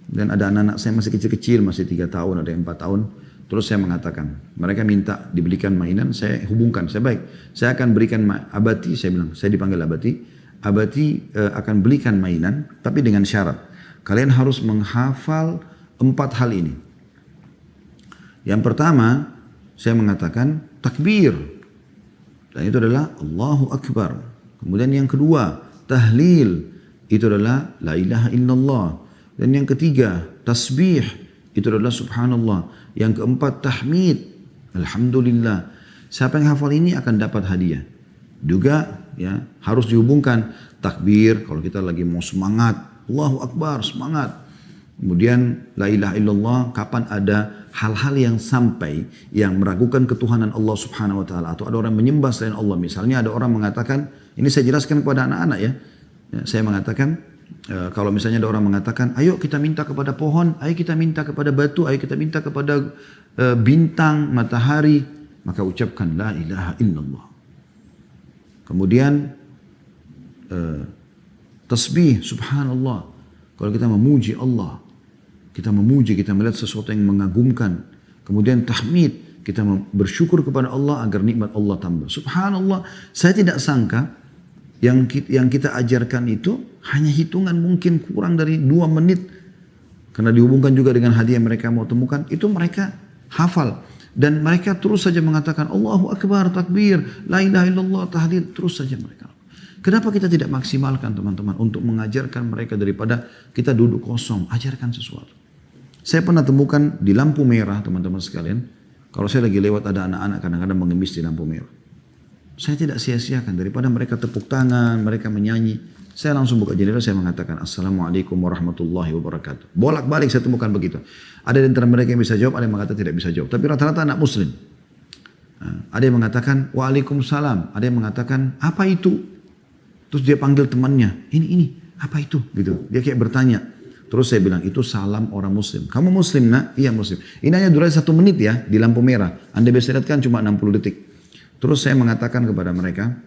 Dan ada anak-anak saya masih kecil-kecil, masih 3 tahun, ada yang 4 tahun. Terus saya mengatakan, mereka minta dibelikan mainan, saya hubungkan, saya baik. Saya akan berikan abati, saya bilang, saya dipanggil abati. Abati akan belikan mainan, tapi dengan syarat. Kalian harus menghafal 4 hal ini. Yang pertama, saya mengatakan takbir. Dan itu adalah Allahu Akbar. Kemudian yang kedua, tahlil. Itu adalah la ilaha illallah. Dan yang ketiga, tasbih. Itu adalah subhanallah. Yang keempat, tahmid. Alhamdulillah. Siapa yang hafal ini akan dapat hadiah. Juga ya harus dihubungkan takbir kalau kita lagi mau semangat. Allahu Akbar, semangat. Kemudian la ilaha illallah kapan ada hal-hal yang sampai yang meragukan ketuhanan Allah Subhanahu wa taala atau ada orang menyembah selain Allah. Misalnya ada orang mengatakan, ini saya jelaskan kepada anak-anak ya. Saya mengatakan kalau misalnya ada orang mengatakan, ayo kita minta kepada pohon, ayo kita minta kepada batu, ayo kita minta kepada bintang, matahari, maka ucapkan la ilaha illallah. Kemudian tasbih subhanallah. Kalau kita memuji Allah, kita memuji, kita melihat sesuatu yang mengagumkan. Kemudian tahmid, Kita bersyukur kepada Allah agar nikmat Allah tambah. Subhanallah, saya tidak sangka yang kita ajarkan itu hanya hitungan mungkin kurang dari 2 menit. Karena dihubungkan juga dengan hadiah yang mereka mau temukan, itu mereka hafal. Dan mereka terus saja mengatakan Allahu Akbar, takbir, la ilaha illallah, tahlil, terus saja mereka. Kenapa kita tidak maksimalkan teman-teman untuk mengajarkan mereka daripada kita duduk kosong, ajarkan sesuatu. Saya pernah temukan di lampu merah teman-teman sekalian, kalau saya lagi lewat ada anak-anak kadang-kadang mengemis di lampu merah. Saya tidak sia-siakan daripada mereka tepuk tangan, mereka menyanyi. Saya langsung buka jendela, saya mengatakan Assalamualaikum warahmatullahi wabarakatuh. Bolak-balik saya temukan begitu. Ada di antara mereka yang bisa jawab, ada yang mengatakan tidak bisa jawab. Tapi rata-rata anak muslim. Ada yang mengatakan Waalaikumsalam, ada yang mengatakan apa itu? Terus dia panggil temannya, ini, apa itu? Gitu. Dia kayak bertanya. Terus saya bilang, itu salam orang muslim. Kamu muslim nak? Iya muslim. Ini hanya durasi 1 menit ya, di lampu merah. Anda bisa lihat kan cuma 60 detik. Terus saya mengatakan kepada mereka,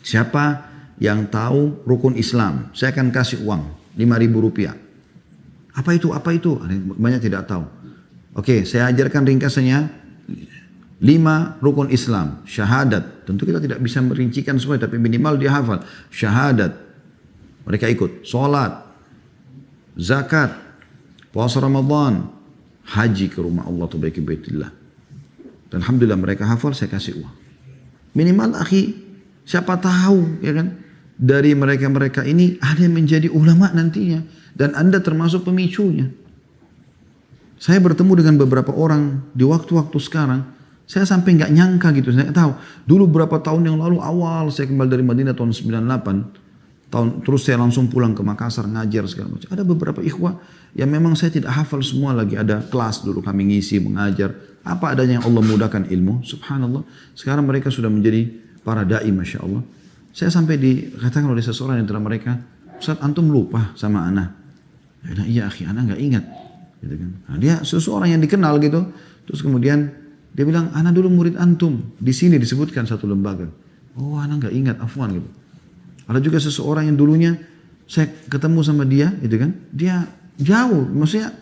siapa yang tahu rukun Islam, saya akan kasih uang, 5.000 rupiah. Apa itu? Banyak tidak tahu. Oke, saya ajarkan ringkasannya, 5 rukun Islam, syahadat. Tentu kita tidak bisa merincikan semua, tapi minimal dia hafal. Syahadat, mereka ikut. Sholat, zakat, puasa Ramadan, haji ke rumah Allah ke Baitullah. Dan alhamdulillah mereka hafal, saya kasih uang. Minimal akhi, siapa tahu ya kan, dari mereka-mereka ini ada yang menjadi ulama nantinya. Dan Anda termasuk pemicunya. Saya bertemu dengan beberapa orang di waktu-waktu sekarang, saya sampai nggak nyangka gitu, saya nggak tahu. Dulu berapa tahun yang lalu awal saya kembali dari Madinah tahun 98, terus saya langsung pulang ke Makassar ngajar segala macam. Ada beberapa ikhwah yang memang saya tidak hafal semua lagi, ada kelas dulu kami ngisi mengajar, apa adanya yang Allah mudahkan ilmu, subhanallah. Sekarang mereka sudah menjadi para dai, masya Allah. Saya sampai dikatakan oleh seseorang antara mereka, Ustaz antum lupa sama ana. Ya, iya akhi, ana nggak ingat. Gitu kan. Nah, dia seseorang yang dikenal gitu, terus kemudian dia bilang, ana dulu murid antum, di sini disebutkan satu lembaga. Oh, ana nggak ingat, afwan gitu. Ada juga seseorang yang dulunya saya ketemu sama dia, gitu kan? Dia jauh, maksudnya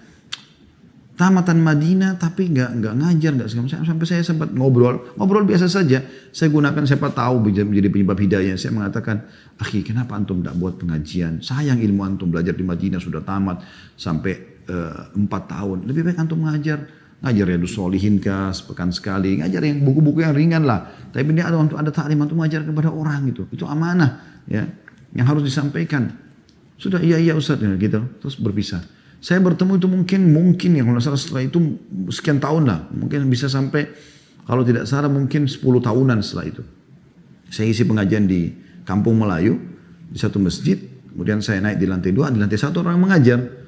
tamatan Madinah tapi nggak ngajar, nggak segala macam. Sampai saya sempat ngobrol biasa saja. Saya gunakan siapa tahu menjadi penyebab hidayah. Saya mengatakan, akhi kenapa antum tidak buat pengajian? Sayang ilmu antum belajar di Madinah sudah tamat sampai 4 tahun. Lebih baik antum ngajar Riyadhus Shalihin kah, sepekan sekali, ngajar yang buku-buku yang ringan lah. Tapi ini ada taklim antum mengajar kepada orang gitu. Itu amanah ya, yang harus disampaikan. Sudah iya Ustaz ya, gitu. Terus berpisah. Saya bertemu itu mungkin yang kalau salah setelah itu sekian tahun lah. Mungkin bisa sampai kalau tidak salah mungkin 10 tahunan setelah itu. Saya isi pengajian di Kampung Melayu di satu masjid. Kemudian saya naik di lantai 2, di lantai 1 orang mengajar.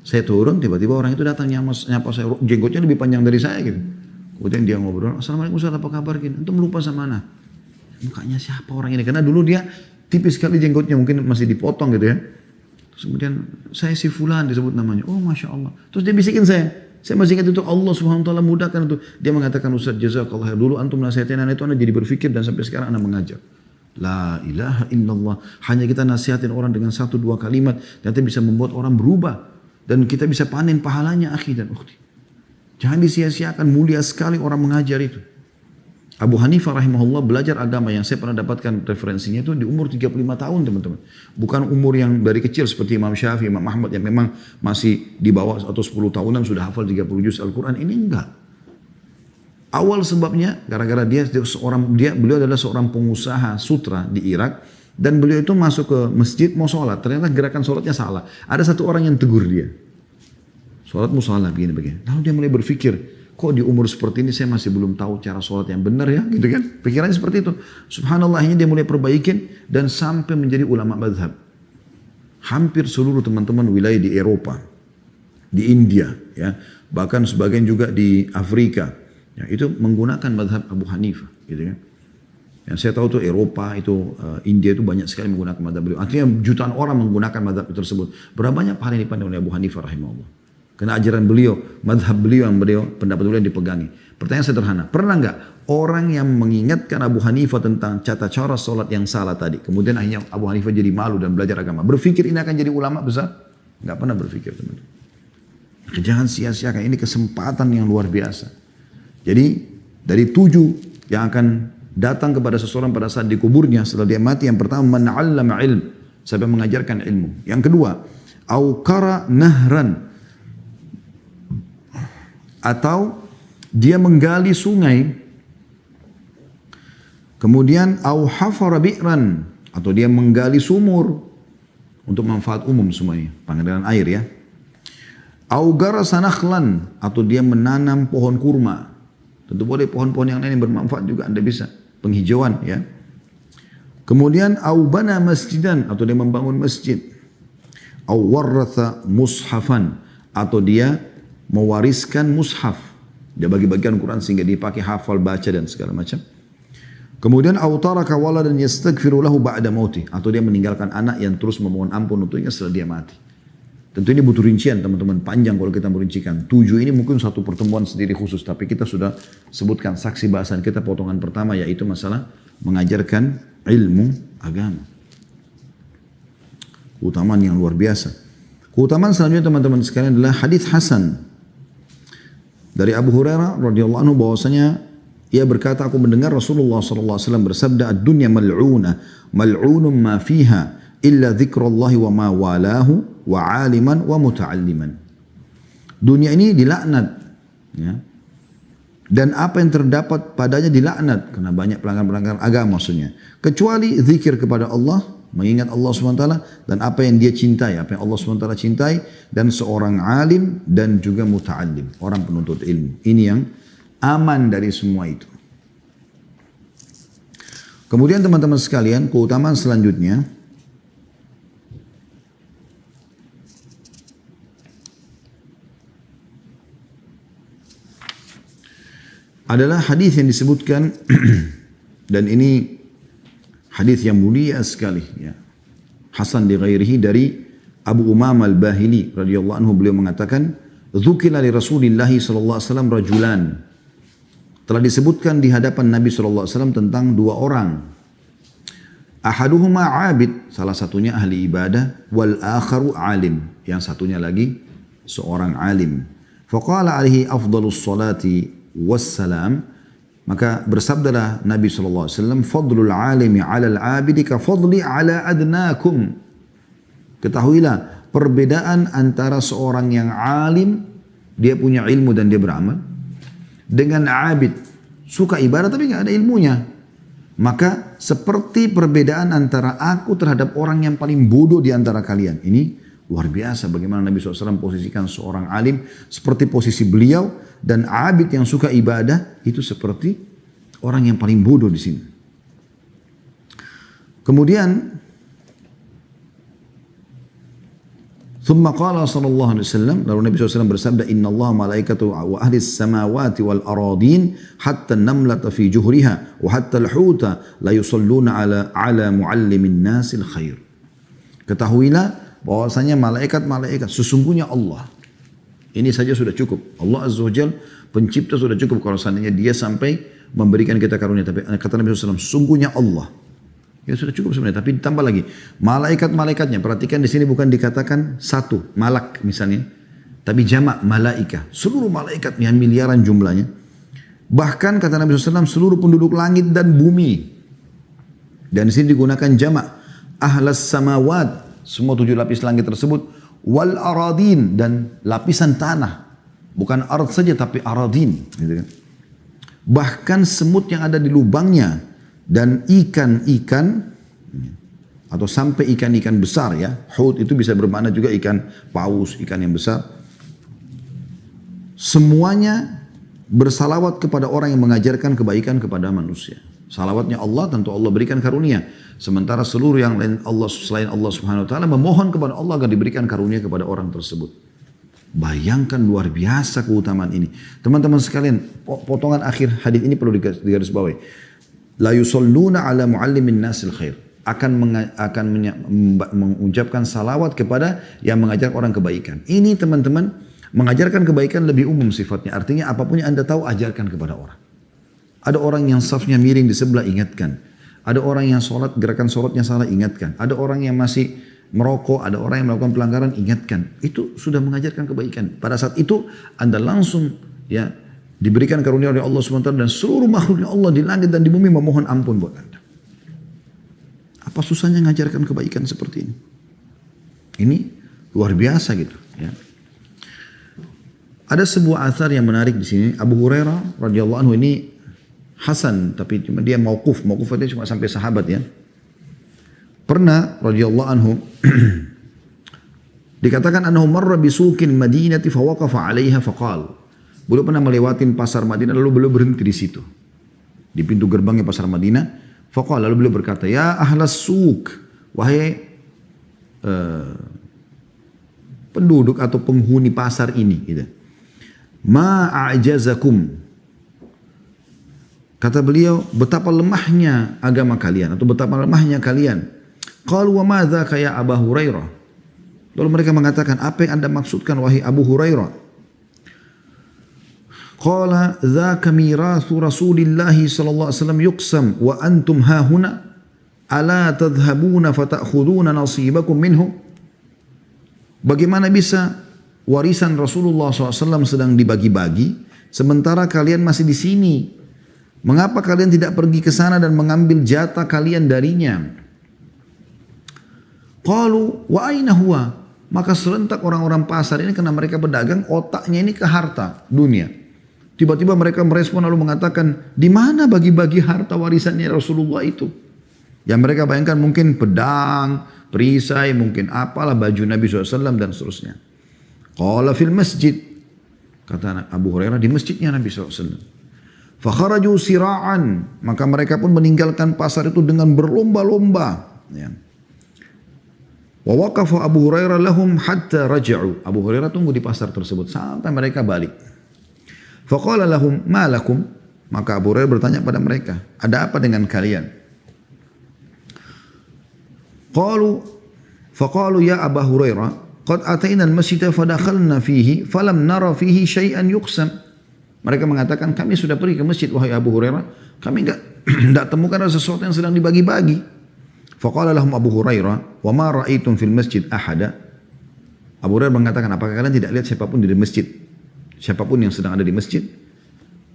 Saya turun, tiba-tiba orang itu datang nyapa saya, jenggotnya lebih panjang dari saya gitu. Kemudian dia ngobrol, Assalamualaikum Ustaz, apa kabar gini? Antum lupa sama ana. Mukanya siapa orang ini? Karena dulu dia tipis sekali jenggotnya, mungkin masih dipotong gitu ya. Terus kemudian saya si fulan disebut namanya. Oh Masya Allah. Terus dia bisikin saya masih ingat itu, Allah Subhanahu Wa Taala mudahkan itu. Dia mengatakan, Ustaz jazakallah dulu antum nasihatin anak itu, anak jadi berpikir dan sampai sekarang anak mengajar. La ilaha illallah. Hanya kita nasihatin orang dengan 1-2 kalimat, nanti bisa membuat orang berubah. Dan kita bisa panen pahalanya akhi dan ukhti. Jangan disia-siakan, mulia sekali orang mengajar itu. Abu Hanifah rahimahullah belajar agama yang saya pernah dapatkan referensinya itu di umur 35 tahun teman-teman. Bukan umur yang dari kecil seperti Imam Syafi'i, Imam Ahmad yang memang masih di bawah atau 10 tahunan sudah hafal 30 juz Al-Quran. Ini enggak. Awal sebabnya gara-gara beliau adalah seorang pengusaha sutra di Irak. Dan beliau itu masuk ke masjid mau sholat. Ternyata gerakan sholatnya salah. Ada satu orang yang tegur dia. Sholatmu salah begini-begini. Lalu dia mulai berpikir, kok di umur seperti ini saya masih belum tahu cara sholat yang benar ya. Gitu kan. Pikirannya seperti itu. Subhanallah, akhirnya dia mulai perbaikin. Dan sampai menjadi ulama madhab. Hampir seluruh teman-teman wilayah di Eropa. Di India. Ya, bahkan sebagian juga di Afrika. Ya, itu menggunakan madhab Abu Hanifah. Gitu kan. Yang saya tahu tuh Eropa itu India itu banyak sekali menggunakan madhab beliau. Artinya jutaan orang menggunakan madhab tersebut. Berapa banyak pahala yang dipandang oleh Abu Hanifah rahimahullah. Karena ajaran beliau, madhab beliau yang pendapat beliau yang dipegangi. Pertanyaan sederhana, pernah nggak orang yang mengingatkan Abu Hanifah tentang tata cara sholat yang salah tadi, kemudian akhirnya Abu Hanifah jadi malu dan belajar agama, berpikir ini akan jadi ulama besar? Nggak pernah berpikir teman-teman. Jangan sia-siakan, ini kesempatan yang luar biasa. Jadi dari 7 yang akan datang kepada seseorang pada saat dikuburnya setelah dia mati, yang pertama man 'allama ilm, siapa yang mengajarkan ilmu. Yang kedua, au qara nahran, atau dia menggali sungai. Kemudian au hafara bi'ran, atau dia menggali sumur untuk manfaat umum semuanya, pengedaran air ya. Au garasa nakhlan, atau dia menanam pohon kurma. Tentu boleh pohon-pohon yang lain yang bermanfaat juga Anda bisa, penghijauan ya. Kemudian au bana masjidan, atau dia membangun masjid. Au warratha mushafan, atau dia mewariskan mushaf. Dia bagi-bagikan Quran sehingga dipakai hafal, baca dan segala macam. Kemudian au taraka waladan yastaghfiru lahu ba'da mauti, atau dia meninggalkan anak yang terus memohon ampun untuknya setelah dia mati. Tentu ini butuh rincian teman-teman, panjang kalau kita merincikan. 7 ini mungkin satu pertemuan sendiri khusus, tapi kita sudah sebutkan saksi bahasan kita potongan pertama, yaitu masalah mengajarkan ilmu agama. Keutamaan yang luar biasa. Keutamaan selanjutnya teman-teman sekalian adalah hadis hasan dari Abu Hurairah radhiyallahu anhu, bahwasanya ia berkata, aku mendengar Rasulullah SAW bersabda, ad-dunya mal'una, mal'unum ma fiha, illa dzikrullahi wa ma walahu, wa aliman wa muta'alliman. Dunia ini dilaknat, ya. Dan apa yang terdapat padanya dilaknat, karena banyak pelanggaran-pelanggaran agama maksudnya. Kecuali zikir kepada Allah, mengingat Allah SWT, dan apa yang dia cintai, apa yang Allah SWT cintai, dan seorang alim, dan juga muta'allim, orang penuntut ilmu. Ini yang aman dari semua itu. Kemudian teman-teman sekalian, keutamaan selanjutnya adalah hadis yang disebutkan dan ini hadis yang mulia sekali ya. Hasan di ghairihi dari Abu Umamah Al-Bahili radhiyallahu anhu, beliau mengatakan, dzukira li Rasulillah sallallahu alaihi wasallam rajulan. Telah disebutkan di hadapan Nabi SAW tentang 2 orang. Ahaduhuma abid, salah satunya ahli ibadah, wal akharu alim, yang satunya lagi seorang alim. Faqala alaihi afdalus salati wassalam, maka bersabdalah Nabi SAW, fadlul alimi ala al-abidi ka fadli ala adnakum. Ketahuilah perbedaan antara seorang yang alim, dia punya ilmu dan dia beramal, dengan abid, suka ibadah tapi nggak ada ilmunya. Maka seperti perbedaan antara aku terhadap orang yang paling bodoh di antara kalian. Ini luar biasa bagaimana Nabi SAW posisikan seorang alim seperti posisi beliau, dan abid yang suka ibadah itu seperti orang yang paling bodoh di sini. Kemudian ثم قال صلى الله عليه وسلم, lalu Nabi SAW bersabda, inna Allah malaikatu wa ahli samawati wal aradin hatta namlata fi juhriha wa hatta al-huta la yusalluna ala muallimin nasil khair. Ketahuilah bahwasanya malaikat-malaikat, sesungguhnya Allah, ini saja sudah cukup. Allah Azza wa Jal pencipta sudah cukup kalau seandainya dia sampai memberikan kita karunia. Tapi kata Nabi SAW, sesungguhnya Allah, ya sudah cukup sebenarnya, tapi ditambah lagi malaikat-malaikatnya. Perhatikan di sini bukan dikatakan satu malak misalnya, tapi jamak malaika. Seluruh malaikat yang miliaran jumlahnya. Bahkan kata Nabi SAW, seluruh penduduk langit dan bumi. Dan di sini digunakan jamak ahlas samawat, semua 7 lapis langit tersebut, wal aradin, dan lapisan tanah. Bukan ard saja tapi aradin, gitu kan. Bahkan semut yang ada di lubangnya, dan ikan-ikan, atau sampai ikan-ikan besar ya. Hut itu bisa bermakna juga ikan paus, ikan yang besar. Semuanya bersalawat kepada orang yang mengajarkan kebaikan kepada manusia. Salawatnya Allah, tentu Allah berikan karunia. Sementara seluruh yang lain Allah, selain Allah Subhanahu wa taala, memohon kepada Allah agar diberikan karunia kepada orang tersebut. Bayangkan luar biasa keutamaan ini. Teman-teman sekalian, potongan akhir hadis ini perlu digarisbawahi. La yusalluna ala muallimin nasil khair, akan mengucapkan salawat kepada yang mengajar orang kebaikan. Ini teman-teman, mengajarkan kebaikan lebih umum sifatnya. Artinya apapun yang Anda tahu, ajarkan kepada orang. Ada orang yang safnya miring di sebelah, ingatkan. Ada orang yang sholat, gerakan sholatnya salah, ingatkan. Ada orang yang masih merokok, ada orang yang melakukan pelanggaran, ingatkan. Itu sudah mengajarkan kebaikan. Pada saat itu Anda langsung ya diberikan karunia oleh Allah SWT dan seluruh makhluknya Allah di langit dan di bumi memohon ampun buat Anda. Apa susahnya ngajarkan kebaikan seperti ini? Ini luar biasa gitu. Ya. Ada sebuah athar yang menarik di sini. Abu Hurairah radhiyallahu anhu ini hasan, tapi cuma dia mauquf. Mauquf itu cuma sampai sahabat ya. Pernah radhiyallahu anhu dikatakan annahu marra bisuqil Madinati fawaqafa 'alaiha faqal. Beliau pernah melewatin pasar Madinah lalu beliau berhenti di situ. Di pintu gerbangnya pasar Madinah, faqal, lalu beliau berkata, "Ya ahlas suq, wahai penduduk atau penghuni pasar ini," gitu. "Ma a'jazakum." Kata beliau, betapa lemahnya agama kalian atau betapa lemahnya kalian. Qalu wa ma dzaka ya Abu Hurairah. Lalu mereka mengatakan, apa yang Anda maksudkan wahai Abu Hurairah? Qala dzaka mirathu Rasulillah sallallahu alaihi wasallam yuqsam wa antum hahuna ala tadhhabuna fata'khuduna nasibakum minhu. Bagaimana bisa warisan Rasulullah SAW sedang dibagi-bagi sementara kalian masih di sini? Mengapa kalian tidak pergi ke sana dan mengambil jatah kalian darinya? Qalu wa aina huwa? Maka serentak orang-orang pasar ini, karena mereka berdagang, otaknya ini ke harta dunia. Tiba-tiba mereka merespon lalu mengatakan, di mana bagi-bagi harta warisannya Rasulullah itu? Yang mereka bayangkan mungkin pedang, perisai, mungkin apalah baju Nabi SAW dan seterusnya. Qala fil masjid. Kata Abu Hurairah, di masjidnya Nabi SAW. Fakharaju sira'an. Maka mereka pun meninggalkan pasar itu dengan berlomba-lomba. Ya. Wa waqafa Abu Hurairah lahum hatta raja'u. Abu Hurairah tunggu di pasar tersebut sampai mereka balik. Faqala lahum ma lakum. Maka Abu Hurairah bertanya pada mereka, ada apa dengan kalian? Faqalu ya Abu Hurairah, qad atayna al-masjida fadakhalna fihi falam nara fihi syai'an yuqsam. Mereka mengatakan, kami sudah pergi ke masjid wahai Abu Hurairah, kami enggak temukan ada sesuatu yang sedang dibagi-bagi. Faqala lahum Abu Hurairah, wa ma ra'aitum fil masjid ahada. Abu Hurairah mengatakan, apakah kalian tidak lihat siapapun di masjid? Siapapun yang sedang ada di masjid?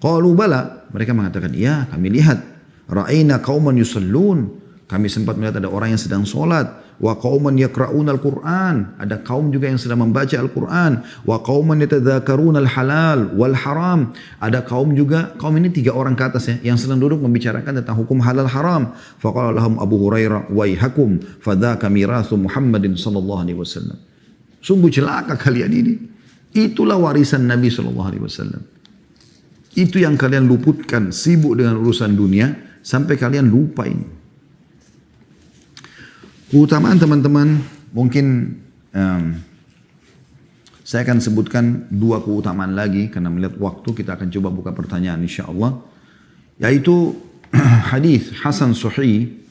Qalu bala. Mereka mengatakan, iya, kami lihat. Ra'aina qauman yusallun. Kami sempat melihat ada orang yang sedang sholat. Wa qauman yaqra'una al-Qur'an. Ada kaum juga yang sedang membaca Al-Quran. Wa qauman yatadzakaruna al-halal wal haram. Ada kaum juga, kaum ini 3 orang ke atas ya, yang sedang duduk membicarakan tentang hukum halal haram. Faqala lahum Abu Hurairah, waihakum fadzaka mirathu Muhammadin sallallahu alaihi wasallam. Sungguh celaka kalian ini. Itulah warisan Nabi sallallahu alaihi wasallam. Itu yang kalian luputkan, sibuk dengan urusan dunia sampai kalian lupa ini. Keutamaan teman-teman, mungkin saya akan sebutkan 2 keutamaan lagi karena melihat waktu kita akan coba buka pertanyaan insyaallah. Yaitu hadis Hasan Sahih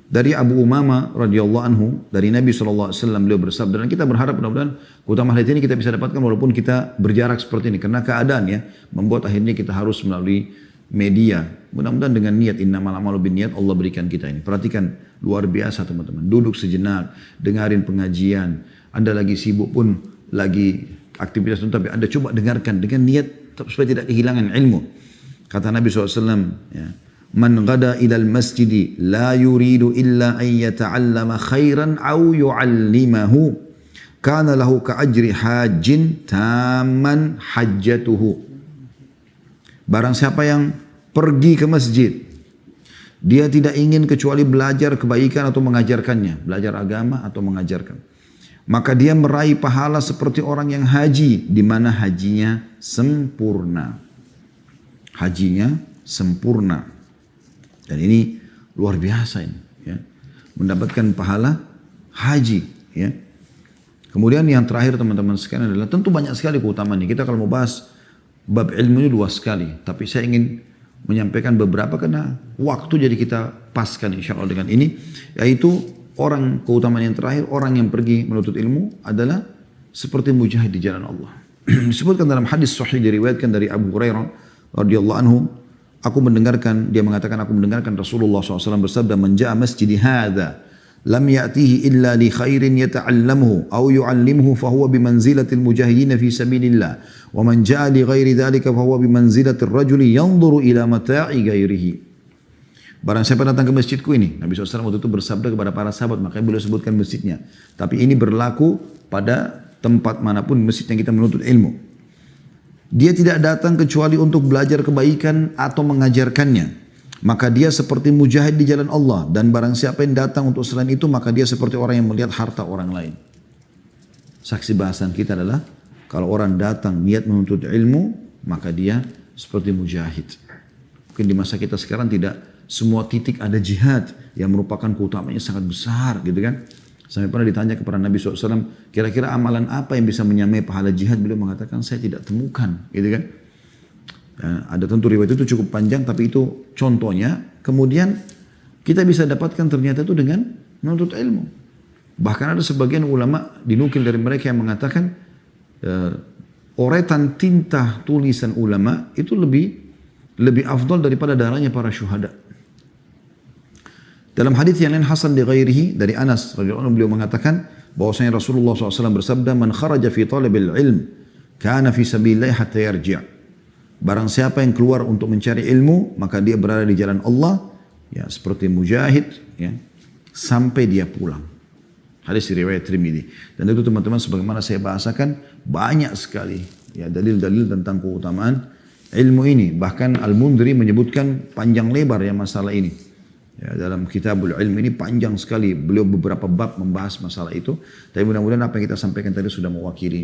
dari Abu Umamah radhiyallahu anhu dari Nabi SAW, beliau bersabda, dan kita berharap mudah-mudahan keutamaan hadis ini kita bisa dapatkan walaupun kita berjarak seperti ini karena keadaan ya membuat akhirnya kita harus melalui media. Mudah-mudahan dengan niat innamal a'malu binniyat Allah berikan kita ini. Perhatikan, luar biasa teman-teman. Duduk sejenak, dengarin pengajian. Anda lagi sibuk pun, lagi aktivitas itu, tapi Anda coba dengarkan dengan niat supaya tidak kehilangan ilmu. Kata Nabi SAW, ya, man ghada ilal masjidi la yuridu illa an yata'allama khairan aw yu'allimahu kana lahu ka'ajri hajjin tamman hajjatuhu. Barang siapa yang pergi ke masjid, dia tidak ingin kecuali belajar kebaikan atau mengajarkannya, belajar agama atau mengajarkan, maka dia meraih pahala seperti orang yang haji, di mana hajinya sempurna. Hajinya sempurna. Dan ini luar biasa ini, ya. Mendapatkan pahala haji, ya. Kemudian yang terakhir teman-teman sekalian adalah tentu banyak sekali keutamaannya. Kita kalau mau bahas bab ilmu ini luas sekali, tapi saya ingin menyampaikan beberapa karena waktu, jadi kita paskan insya Allah dengan ini, yaitu orang, keutamaan yang terakhir, orang yang pergi menuntut ilmu adalah seperti mujahid di jalan Allah. Disebutkan dalam hadis sahih diriwayatkan dari Abu Hurairah radhiyallahu anhu, dia mengatakan aku mendengarkan Rasulullah SAW bersabda, man ja'a masjidi hadza lam ya'tihi illa li khairin yata'allamuhu aw yu'allimuhu fahuwa bimanzilatil mujahidin fi sabilillah wa man ja'a li ghairi dhalika fahuwa bimanzilatir rajuli yanzuru ila mata'i ghairihi. Barang siapa datang ke masjidku ini, Nabi SAW waktu itu bersabda kepada para sahabat, makanya beliau sebutkan masjidnya. Tapi ini berlaku pada tempat manapun masjid yang kita menuntut ilmu. Dia tidak datang kecuali untuk belajar kebaikan atau mengajarkannya. Maka dia seperti mujahid di jalan Allah. Dan barang siapa yang datang untuk selain itu, maka dia seperti orang yang melihat harta orang lain. Saksi bahasan kita adalah, kalau orang datang niat menuntut ilmu, maka dia seperti mujahid. Mungkin di masa kita sekarang tidak semua titik ada jihad yang merupakan keutamaannya sangat besar gitu kan. Sampai pernah ditanya kepada Nabi SAW, kira-kira amalan apa yang bisa menyamai pahala jihad? Beliau mengatakan, saya tidak temukan gitu kan. Ya, ada tentu riwayat itu cukup panjang, tapi itu contohnya. Kemudian kita bisa dapatkan ternyata itu dengan menuntut ilmu. Bahkan ada sebagian ulama dinukil dari mereka yang mengatakan oretan tinta tulisan ulama itu lebih afdal daripada darahnya para syuhada. Dalam hadis yang lain Hasan li ghairihi dari Anas radhiyallahu anhu, beliau mengatakan bahwasanya Rasulullah SAW bersabda, "Man kharaja fi talabil ilm kana fi sabilillah hatta yarji'." Barang siapa yang keluar untuk mencari ilmu, maka dia berada di jalan Allah, ya seperti mujahid, ya sampai dia pulang. Hadis riwayat Tirmidzi. Dan itu teman-teman sebagaimana saya bahasakan banyak sekali ya dalil-dalil tentang keutamaan ilmu ini. Bahkan Al-Mundhiri menyebutkan panjang lebar ya masalah ini. Ya, dalam Kitabul Ilm ini panjang sekali. Beliau beberapa bab membahas masalah itu. Tapi mudah-mudahan apa yang kita sampaikan tadi sudah mewakili